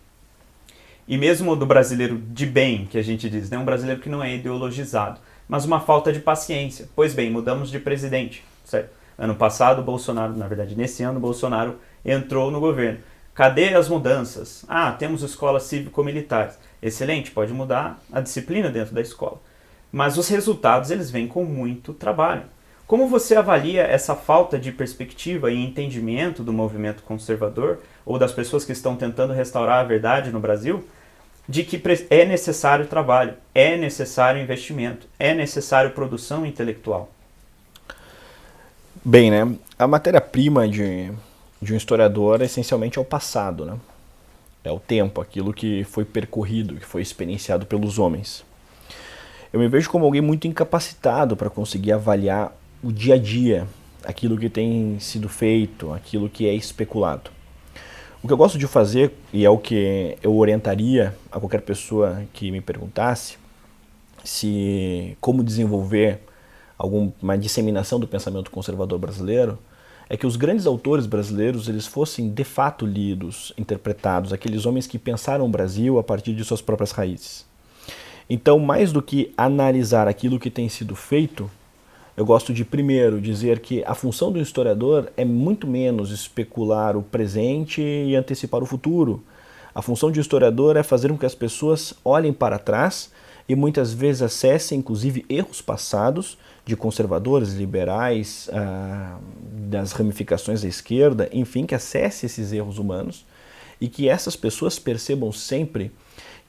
e mesmo do brasileiro de bem, que a gente diz, né? Um brasileiro que não é ideologizado, mas uma falta de paciência. Pois bem, mudamos de presidente, certo? Ano passado, Bolsonaro, na verdade, nesse ano, Bolsonaro entrou no governo. Cadê as mudanças? Temos escolas cívico-militares. Excelente, pode mudar a disciplina dentro da escola. Mas os resultados, eles vêm com muito trabalho. Como você avalia essa falta de perspectiva e entendimento do movimento conservador ou das pessoas que estão tentando restaurar a verdade no Brasil, de que é necessário trabalho, é necessário investimento, é necessário produção intelectual? Bem, né? A matéria-prima de um historiador essencialmente é o passado, né? É o tempo, aquilo que foi percorrido, que foi experienciado pelos homens. Eu me vejo como alguém muito incapacitado para conseguir avaliar o dia a dia, aquilo que tem sido feito, aquilo que é especulado. O que eu gosto de fazer, e é o que eu orientaria a qualquer pessoa que me perguntasse, como desenvolver uma disseminação do pensamento conservador brasileiro, é que os grandes autores brasileiros eles fossem de fato lidos, interpretados, aqueles homens que pensaram o Brasil a partir de suas próprias raízes. Então, mais do que analisar aquilo que tem sido feito, eu gosto de, primeiro, dizer que a função do historiador é muito menos especular o presente e antecipar o futuro. A função de historiador é fazer com que as pessoas olhem para trás e muitas vezes acessem, inclusive, erros passados de conservadores, liberais, das ramificações da esquerda, enfim, que acesse esses erros humanos e que essas pessoas percebam sempre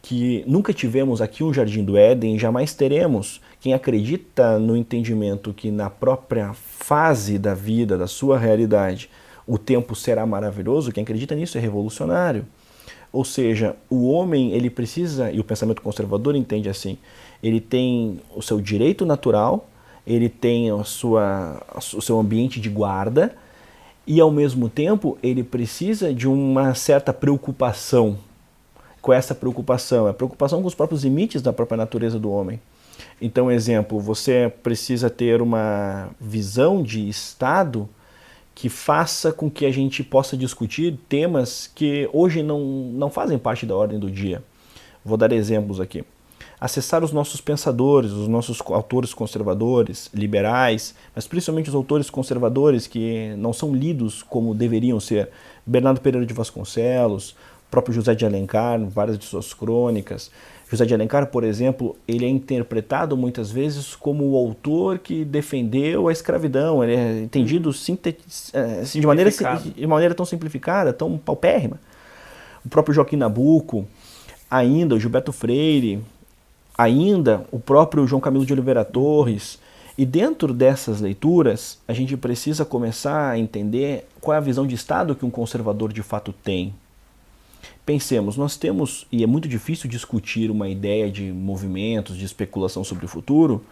que nunca tivemos aqui um Jardim do Éden e jamais teremos. Quem acredita no entendimento que na própria fase da vida, da sua realidade, o tempo será maravilhoso, quem acredita nisso é revolucionário. Ou seja, o homem ele precisa, e o pensamento conservador entende assim, ele tem o seu direito natural, ele tem o seu ambiente de guarda e ao mesmo tempo ele precisa de uma certa preocupação com essa preocupação, a preocupação com os próprios limites da própria natureza do homem. Então, exemplo, você precisa ter uma visão de Estado que faça com que a gente possa discutir temas que hoje não fazem parte da ordem do dia. Vou dar exemplos aqui. Acessar os nossos pensadores, os nossos autores conservadores, liberais, mas principalmente os autores conservadores que não são lidos como deveriam ser. Bernardo Pereira de Vasconcelos, próprio José de Alencar, várias de suas crônicas. José de Alencar, por exemplo, ele é interpretado muitas vezes como o autor que defendeu a escravidão. Ele é entendido de maneira tão simplificada, tão paupérrima. O próprio Joaquim Nabuco, ainda o Gilberto Freire, ainda o próprio João Camilo de Oliveira Torres. E dentro dessas leituras, a gente precisa começar a entender qual é a visão de Estado que um conservador de fato tem. Pensemos, nós temos, e é muito difícil discutir uma ideia de movimentos, de especulação sobre o futuro,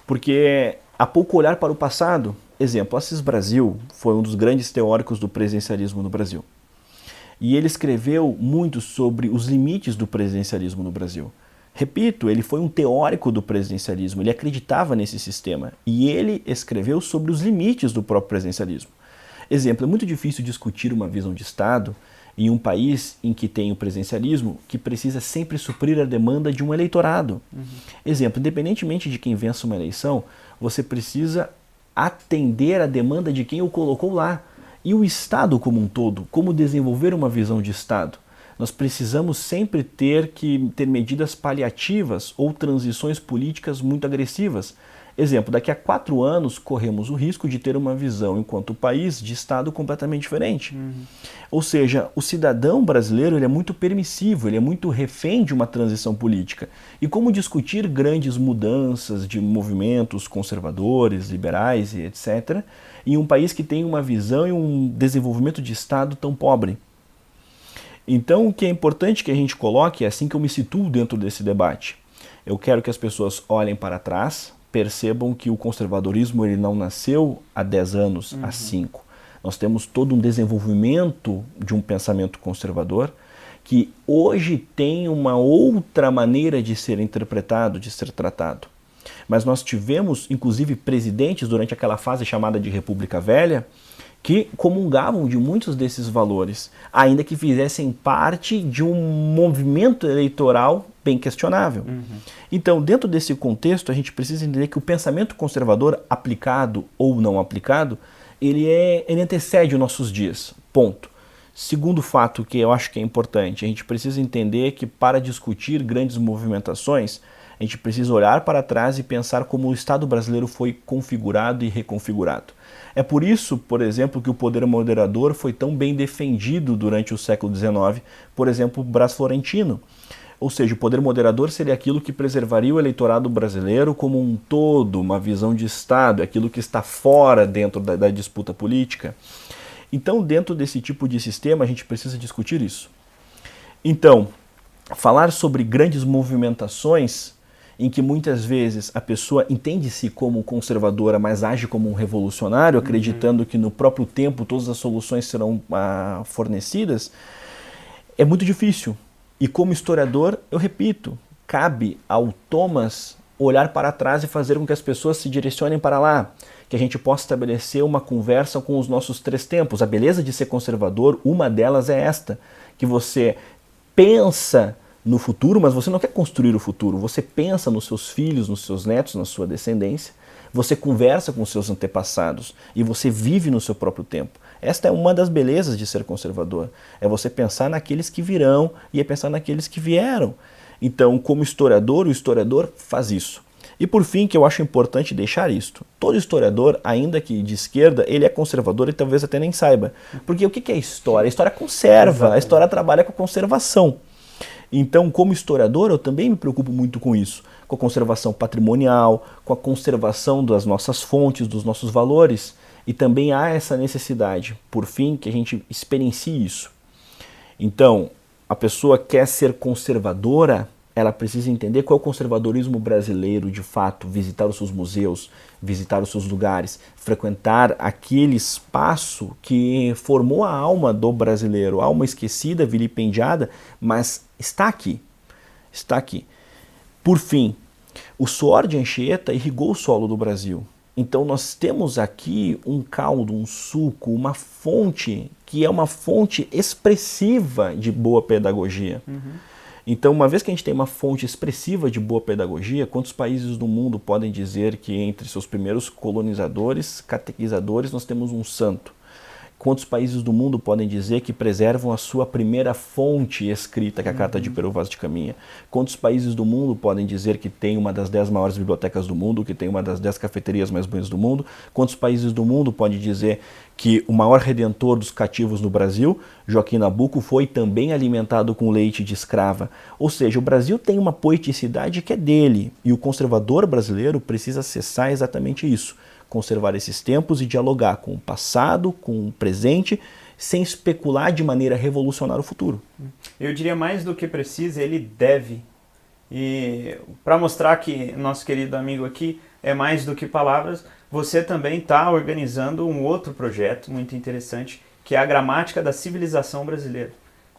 porque há pouco olhar para o passado. Exemplo, Assis Brasil foi um dos grandes teóricos do presidencialismo no Brasil. E ele escreveu muito sobre os limites do presidencialismo no Brasil. Repito, ele foi um teórico do presidencialismo, ele acreditava nesse sistema. E ele escreveu sobre os limites do próprio presidencialismo. Exemplo, é muito difícil discutir uma visão de Estado em um país em que tem o presidencialismo, que precisa sempre suprir a demanda de um eleitorado. Exemplo, independentemente de quem vença uma eleição, você precisa atender a demanda de quem o colocou lá. E o Estado como um todo, como desenvolver uma visão de Estado? Nós precisamos sempre ter medidas paliativas ou transições políticas muito agressivas. Exemplo, daqui a 4 anos corremos o risco de ter uma visão, enquanto país, de Estado completamente diferente. Ou seja, o cidadão brasileiro ele é muito permissivo, ele é muito refém de uma transição política. E como discutir grandes mudanças de movimentos conservadores, liberais e etc., em um país que tem uma visão e um desenvolvimento de Estado tão pobre? Então, o que é importante que a gente coloque é assim que eu me situo dentro desse debate. Eu quero que as pessoas olhem para trás, percebam que o conservadorismo ele não nasceu há 10 anos, há 5. nós temos todo um desenvolvimento de um pensamento conservador que hoje tem uma outra maneira de ser interpretado, de ser tratado. Mas nós tivemos, inclusive, presidentes durante aquela fase chamada de República Velha, que comungavam de muitos desses valores, ainda que fizessem parte de um movimento eleitoral bem questionável. Então, dentro desse contexto, a gente precisa entender que o pensamento conservador, aplicado ou não aplicado, ele antecede os nossos dias, ponto. Segundo fato que eu acho que é importante, a gente precisa entender que para discutir grandes movimentações, a gente precisa olhar para trás e pensar como o Estado brasileiro foi configurado e reconfigurado. É por isso, por exemplo, que o poder moderador foi tão bem defendido durante o século XIX, por exemplo, o Brás Florentino. Ou seja, o poder moderador seria aquilo que preservaria o eleitorado brasileiro como um todo, uma visão de Estado, aquilo que está fora dentro da disputa política. Então, dentro desse tipo de sistema, a gente precisa discutir isso. Então, falar sobre grandes movimentações em que muitas vezes a pessoa entende-se como conservadora, mas age como um revolucionário, acreditando que no próprio tempo todas as soluções serão fornecidas, é muito difícil. E como historiador, eu repito, cabe ao Thomas olhar para trás e fazer com que as pessoas se direcionem para lá, que a gente possa estabelecer uma conversa com os nossos três tempos. A beleza de ser conservador, uma delas é esta, que você pensa no futuro, mas você não quer construir o futuro, você pensa nos seus filhos, nos seus netos, na sua descendência, você conversa com os seus antepassados e você vive no seu próprio tempo. Esta é uma das belezas de ser conservador, é você pensar naqueles que virão e é pensar naqueles que vieram. Então, como historiador, o historiador faz isso. E por fim, que eu acho importante deixar isto, todo historiador, ainda que de esquerda, ele é conservador e talvez até nem saiba. Porque o que é história? A história conserva, a história trabalha com a conservação. Então, como historiador, eu também me preocupo muito com isso, com a conservação patrimonial, com a conservação das nossas fontes, dos nossos valores, e também há essa necessidade, por fim, que a gente experiencie isso. Então, a pessoa quer ser conservadora, ela precisa entender qual é o conservadorismo brasileiro, de fato, visitar os seus museus, visitar os seus lugares, frequentar aquele espaço que formou a alma do brasileiro, alma esquecida, vilipendiada, mas está aqui, está aqui. Por fim, o suor de Anchieta irrigou o solo do Brasil. Então nós temos aqui um caldo, um suco, uma fonte que é uma fonte expressiva de boa pedagogia. Então, uma vez que a gente tem uma fonte expressiva de boa pedagogia, quantos países do mundo podem dizer que entre seus primeiros colonizadores, catequizadores, nós temos um santo? Quantos países do mundo podem dizer que preservam a sua primeira fonte escrita, que é a Carta de Pero Vaz de Caminha? Quantos países do mundo podem dizer que tem uma das 10 maiores bibliotecas do mundo, que tem uma das 10 cafeterias mais bonitas do mundo? Quantos países do mundo podem dizer que o maior redentor dos cativos no Brasil, Joaquim Nabuco, foi também alimentado com leite de escrava? Ou seja, o Brasil tem uma poeticidade que é dele, e o conservador brasileiro precisa acessar exatamente isso. Conservar esses tempos e dialogar com o passado, com o presente, sem especular de maneira revolucionária o futuro. Eu diria mais do que precisa, ele deve. E para mostrar que nosso querido amigo aqui é mais do que palavras, você também está organizando um outro projeto muito interessante, que é a Gramática da Civilização Brasileira,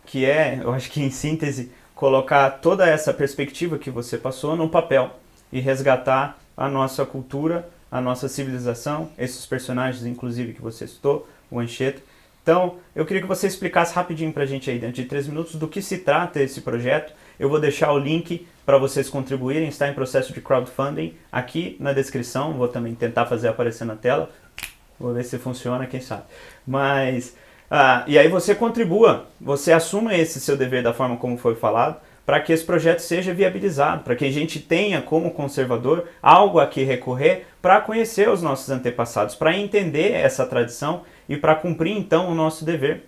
que é, eu acho que em síntese, colocar toda essa perspectiva que você passou no papel e resgatar a nossa cultura, a nossa civilização, esses personagens, inclusive, que você citou, o Anchieta. Então, eu queria que você explicasse rapidinho pra gente aí, dentro de 3 minutos, do que se trata esse projeto. Eu vou deixar o link para vocês contribuírem, está em processo de crowdfunding aqui na descrição, vou também tentar fazer aparecer na tela, vou ver se funciona, quem sabe. Mas, e aí você contribua, você assuma esse seu dever da forma como foi falado, para que esse projeto seja viabilizado, para que a gente tenha, como conservador, algo a que recorrer para conhecer os nossos antepassados, para entender essa tradição e para cumprir, então, o nosso dever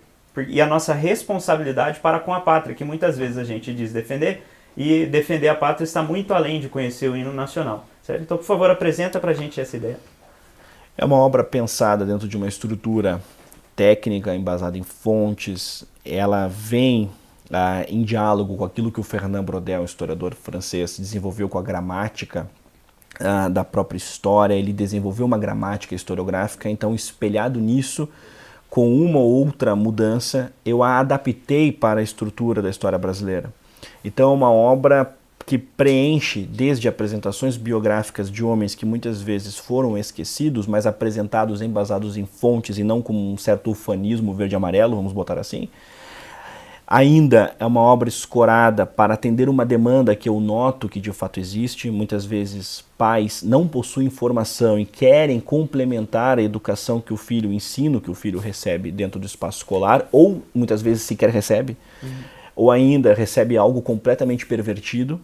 e a nossa responsabilidade para com a pátria, que muitas vezes a gente diz defender, e defender a pátria está muito além de conhecer o hino nacional. Certo? Então, por favor, apresenta para a gente essa ideia. É uma obra pensada dentro de uma estrutura técnica, embasada em fontes, ela vem em diálogo com aquilo que o Fernand Braudel, um historiador francês, desenvolveu com a gramática da própria história. Ele desenvolveu uma gramática historiográfica, então espelhado nisso, com uma ou outra mudança, eu a adaptei para a estrutura da história brasileira. Então é uma obra que preenche desde apresentações biográficas de homens que muitas vezes foram esquecidos, mas apresentados embasados em fontes e não com um certo ufanismo verde-amarelo, vamos botar assim. Ainda é uma obra escorada para atender uma demanda que eu noto que de fato existe. Muitas vezes pais não possuem informação e querem complementar a educação que o filho, o ensino que o filho recebe dentro do espaço escolar, ou muitas vezes sequer recebe, ou ainda recebe algo completamente pervertido.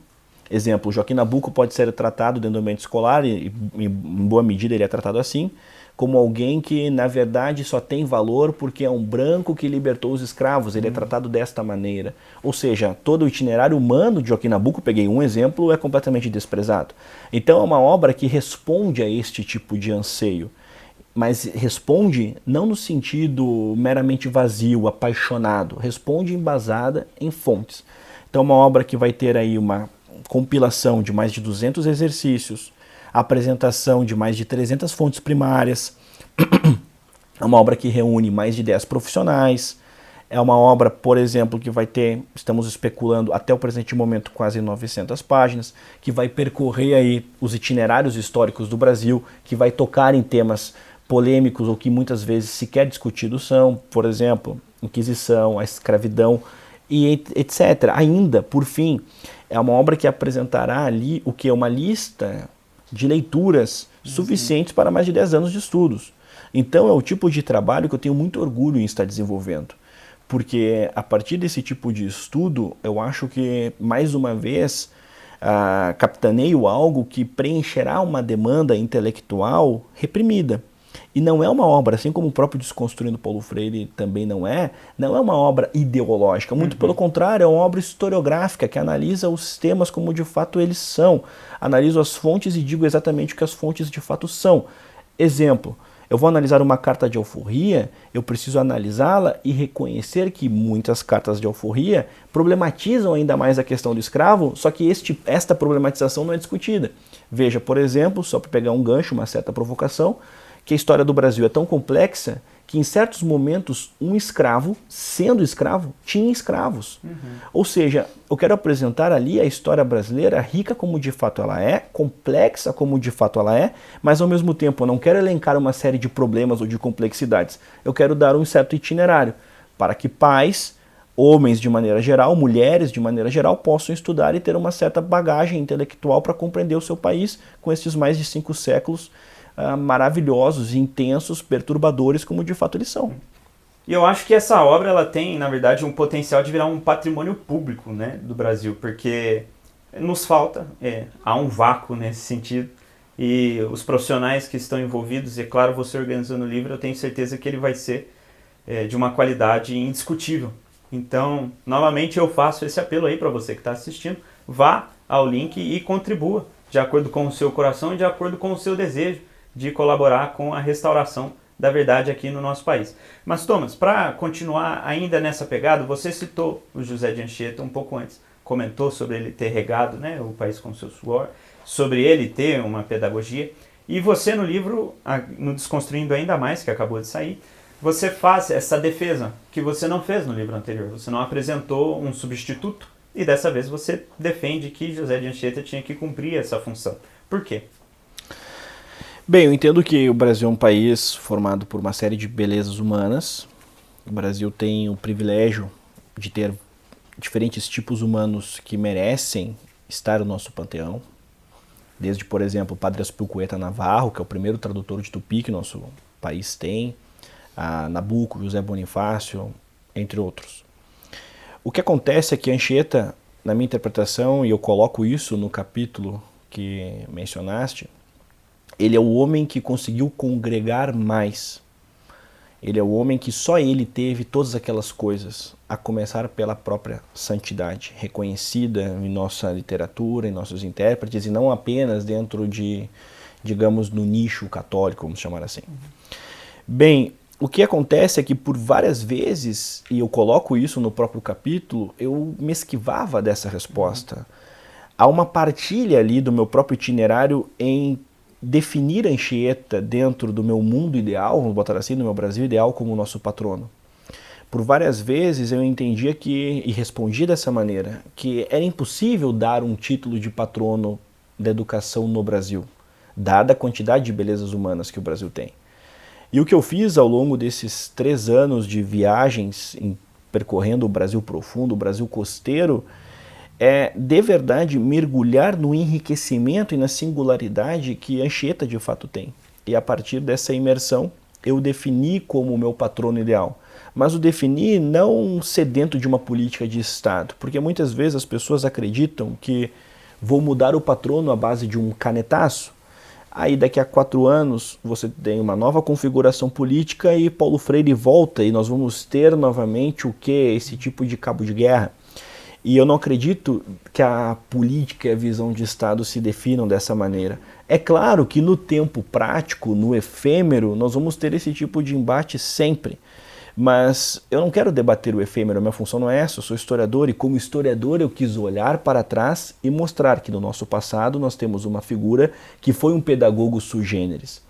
Exemplo, Joaquim Nabuco pode ser tratado dentro do ambiente escolar, e em boa medida ele é tratado assim, como alguém que na verdade só tem valor porque é um branco que libertou os escravos, ele é tratado desta maneira. Ou seja, todo o itinerário humano de Joaquim Nabuco, peguei um exemplo, é completamente desprezado. Então é uma obra que responde a este tipo de anseio, mas responde não no sentido meramente vazio, apaixonado, responde embasada em fontes. Então é uma obra que vai ter aí uma compilação de mais de 200 exercícios, apresentação de mais de 300 fontes primárias, é uma obra que reúne mais de 10 profissionais, é uma obra, por exemplo, que vai ter, estamos especulando até o presente momento, quase 900 páginas, que vai percorrer aí os itinerários históricos do Brasil, que vai tocar em temas polêmicos ou que muitas vezes sequer discutidos são, por exemplo, Inquisição, a escravidão e etc. Ainda, por fim, é uma obra que apresentará ali o que é uma lista de leituras suficientes para mais de 10 anos de estudos. Então é o tipo de trabalho que eu tenho muito orgulho em estar desenvolvendo, porque a partir desse tipo de estudo eu acho que mais uma vez capitaneio algo que preencherá uma demanda intelectual reprimida. E não é uma obra, assim como o próprio Desconstruindo Paulo Freire também não é uma obra ideológica, muito pelo contrário, é uma obra historiográfica que analisa os temas como de fato eles são, analiso as fontes e digo exatamente o que as fontes de fato são. Exemplo, eu vou analisar uma carta de alforria, eu preciso analisá-la e reconhecer que muitas cartas de alforria problematizam ainda mais a questão do escravo, só que esta problematização não é discutida. Veja, por exemplo, só para pegar um gancho, uma certa provocação, que a história do Brasil é tão complexa que em certos momentos um escravo, sendo escravo, tinha escravos. Ou seja, eu quero apresentar ali a história brasileira rica como de fato ela é, complexa como de fato ela é, mas ao mesmo tempo eu não quero elencar uma série de problemas ou de complexidades. Eu quero dar um certo itinerário para que pais, homens de maneira geral, mulheres de maneira geral, possam estudar e ter uma certa bagagem intelectual para compreender o seu país com esses mais de 5 séculos maravilhosos, intensos, perturbadores, como de fato eles são. E eu acho que essa obra ela tem, na verdade, um potencial de virar um patrimônio público, né, do Brasil, porque nos falta, há um vácuo nesse sentido, e os profissionais que estão envolvidos, e é claro, você organizando o livro, eu tenho certeza que ele vai ser de uma qualidade indiscutível. Então, novamente, eu faço esse apelo aí para você que está assistindo, vá ao link e contribua, de acordo com o seu coração e de acordo com o seu desejo de colaborar com a restauração da verdade aqui no nosso país. Mas, Thomas, para continuar ainda nessa pegada, você citou o José de Anchieta um pouco antes, comentou sobre ele ter regado, né, o país com seu suor, sobre ele ter uma pedagogia, e você no livro, no Desconstruindo Ainda Mais, que acabou de sair, você faz essa defesa que você não fez no livro anterior, você não apresentou um substituto, e dessa vez você defende que José de Anchieta tinha que cumprir essa função. Por quê? Bem, eu entendo que o Brasil é um país formado por uma série de belezas humanas. O Brasil tem o privilégio de ter diferentes tipos humanos que merecem estar no nosso panteão. Desde, por exemplo, o Padre Aspilcueta Navarro, que é o primeiro tradutor de Tupi que nosso país tem, a Nabuco, José Bonifácio, entre outros. O que acontece é que Anchieta, na minha interpretação, e eu coloco isso no capítulo que mencionaste, ele é o homem que conseguiu congregar mais. Ele é o homem que só ele teve todas aquelas coisas, a começar pela própria santidade, reconhecida em nossa literatura, em nossos intérpretes, e não apenas dentro de, digamos, no nicho católico, vamos chamar assim. Bem, o que acontece é que por várias vezes, e eu coloco isso no próprio capítulo, eu me esquivava dessa resposta. Há uma partilha ali do meu próprio itinerário em definir Anchieta dentro do meu mundo ideal, vamos botar assim, no meu Brasil ideal, como o nosso patrono. Por várias vezes eu entendia que, e respondi dessa maneira, que era impossível dar um título de patrono da educação no Brasil, dada a quantidade de belezas humanas que o Brasil tem. E o que eu fiz ao longo desses 3 anos de viagens, percorrendo o Brasil profundo, o Brasil costeiro, é de verdade mergulhar no enriquecimento e na singularidade que Anchieta de fato tem. E a partir dessa imersão eu defini como o meu patrono ideal. Mas o defini não sedento de uma política de Estado, porque muitas vezes as pessoas acreditam que vou mudar o patrono à base de um canetaço, aí daqui a 4 anos você tem uma nova configuração política e Paulo Freire volta e nós vamos ter novamente o que? Esse tipo de cabo de guerra. E eu não acredito que a política e a visão de Estado se definam dessa maneira. É claro que no tempo prático, no efêmero, nós vamos ter esse tipo de embate sempre. Mas eu não quero debater o efêmero, a minha função não é essa, eu sou historiador e como historiador eu quis olhar para trás e mostrar que no nosso passado nós temos uma figura que foi um pedagogo sui generis.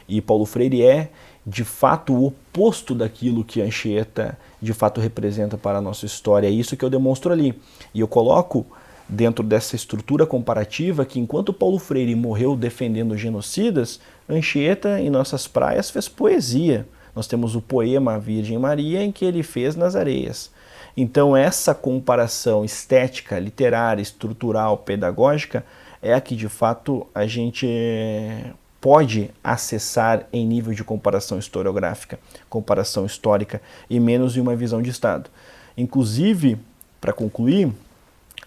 E Paulo Freire é, de fato, o oposto daquilo que Anchieta, de fato, representa para a nossa história. É isso que eu demonstro ali. E eu coloco dentro dessa estrutura comparativa que enquanto Paulo Freire morreu defendendo genocidas, Anchieta, em nossas praias, fez poesia. Nós temos o poema Virgem Maria, em que ele fez nas areias. Então essa comparação estética, literária, estrutural, pedagógica, é a que de fato a gente pode acessar em nível de comparação historiográfica, comparação histórica, e menos em uma visão de Estado. Inclusive, para concluir,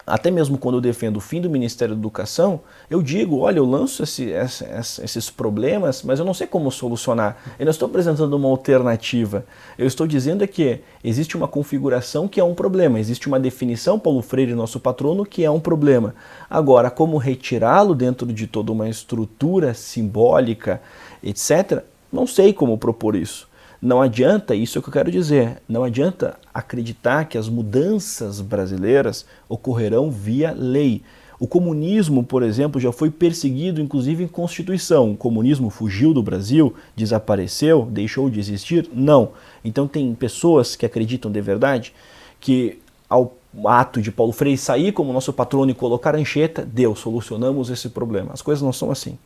até mesmo quando eu defendo o fim do Ministério da Educação, eu digo, olha, eu lanço esses problemas, mas eu não sei como solucionar. Eu não estou apresentando uma alternativa. Eu estou dizendo que existe uma configuração que é um problema, existe uma definição, Paulo Freire, nosso patrono, que é um problema. Agora, como retirá-lo dentro de toda uma estrutura simbólica, etc., não sei como propor isso. Não adianta, isso é o que eu quero dizer, não adianta acreditar que as mudanças brasileiras ocorrerão via lei. O comunismo, por exemplo, já foi perseguido inclusive em Constituição. O comunismo fugiu do Brasil, desapareceu, deixou de existir? Não. Então tem pessoas que acreditam de verdade que ao ato de Paulo Freire sair como nosso patrono e colocar Anchieta, deu, solucionamos esse problema. As coisas não são assim.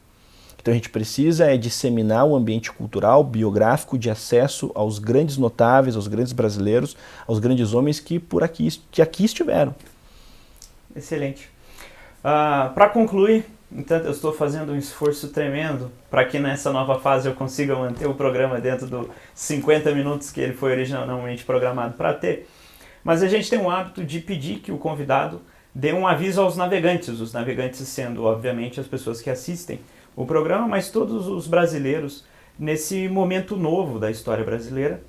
Então a gente precisa disseminar o ambiente cultural, biográfico, de acesso aos grandes notáveis, aos grandes brasileiros, aos grandes homens que aqui estiveram. Excelente. Para concluir, então, eu estou fazendo um esforço tremendo para que nessa nova fase eu consiga manter o programa dentro dos 50 minutos que ele foi originalmente programado para ter. Mas a gente tem um hábito de pedir que o convidado dê um aviso aos navegantes, os navegantes sendo, obviamente, as pessoas que assistem o programa, mas todos os brasileiros nesse momento novo da história brasileira,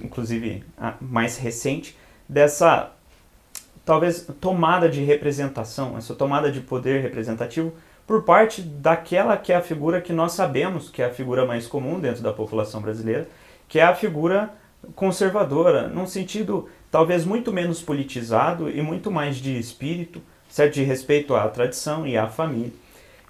inclusive a mais recente, dessa talvez tomada de representação, essa tomada de poder representativo por parte daquela que é a figura que nós sabemos que é a figura mais comum dentro da população brasileira, que é a figura conservadora, num sentido talvez muito menos politizado e muito mais de espírito, certo? De respeito à tradição e à família.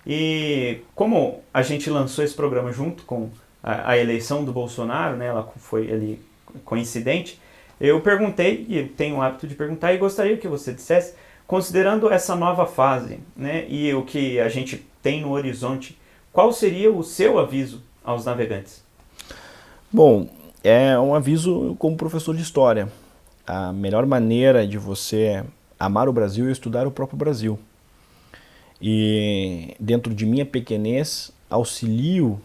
E como a gente lançou esse programa junto com a eleição do Bolsonaro, né, ela foi ali coincidente, eu perguntei, e tenho o hábito de perguntar, e gostaria que você dissesse, considerando essa nova fase, né, e o que a gente tem no horizonte, qual seria o seu aviso aos navegantes? Bom, é um aviso como professor de história. A melhor maneira de você amar o Brasil é estudar o próprio Brasil. E dentro de minha pequenez, auxilio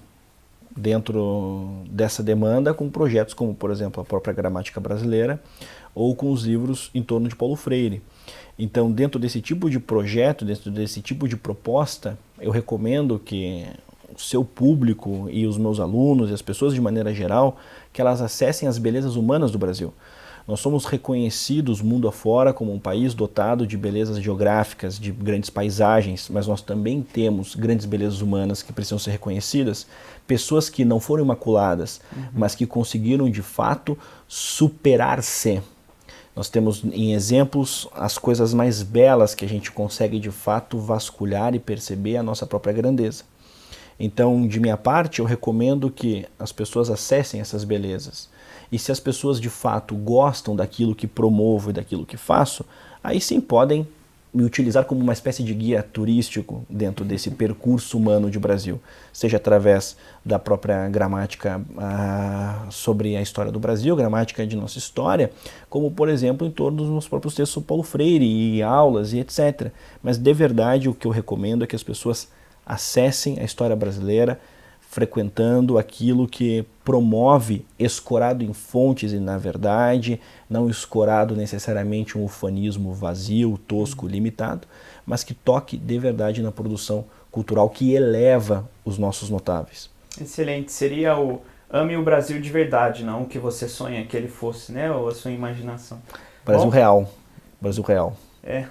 dentro dessa demanda com projetos como, por exemplo, a própria Gramática Brasileira ou com os livros em torno de Paulo Freire. Então, dentro desse tipo de projeto, dentro desse tipo de proposta, eu recomendo que o seu público e os meus alunos e as pessoas de maneira geral, que elas acessem as belezas humanas do Brasil. Nós somos reconhecidos mundo afora como um país dotado de belezas geográficas, de grandes paisagens, mas nós também temos grandes belezas humanas que precisam ser reconhecidas, pessoas que não foram imaculadas, mas que conseguiram de fato superar-se. Nós temos em exemplos as coisas mais belas que a gente consegue de fato vasculhar e perceber a nossa própria grandeza. Então, de minha parte, eu recomendo que as pessoas acessem essas belezas. E se as pessoas de fato gostam daquilo que promovo e daquilo que faço, aí sim podem me utilizar como uma espécie de guia turístico dentro desse percurso humano de Brasil, seja através da própria gramática sobre a história do Brasil, gramática de nossa história, como por exemplo em torno dos meus próprios textos do Paulo Freire e aulas e etc. Mas de verdade o que eu recomendo é que as pessoas acessem a história brasileira, frequentando aquilo que promove, escorado em fontes e na verdade, não escorado necessariamente um ufanismo vazio, tosco, limitado, mas que toque de verdade na produção cultural que eleva os nossos notáveis. Excelente. Seria o ame o Brasil de verdade, não o que você sonha que ele fosse, né? Ou a sua imaginação. Brasil Bom, real. Brasil real. É.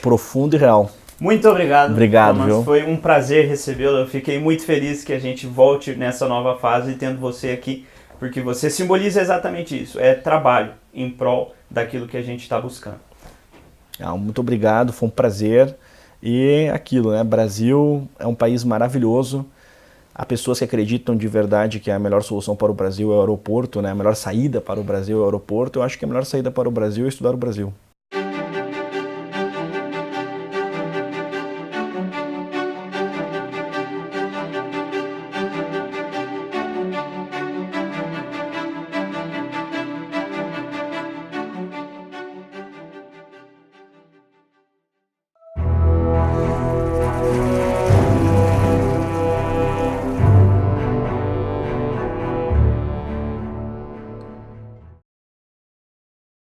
Profundo e real. Muito obrigado. Obrigado, Thomas. viu? Foi um prazer recebê-lo. Eu fiquei muito feliz que a gente volte nessa nova fase tendo você aqui, porque você simboliza exatamente isso. É trabalho em prol daquilo que a gente está buscando. Muito obrigado, foi um prazer. E aquilo, né? Brasil é um país maravilhoso. Há pessoas que acreditam de verdade que a melhor solução para o Brasil é o aeroporto, né? A melhor saída para o Brasil é o aeroporto. Eu acho que a melhor saída para o Brasil é estudar o Brasil.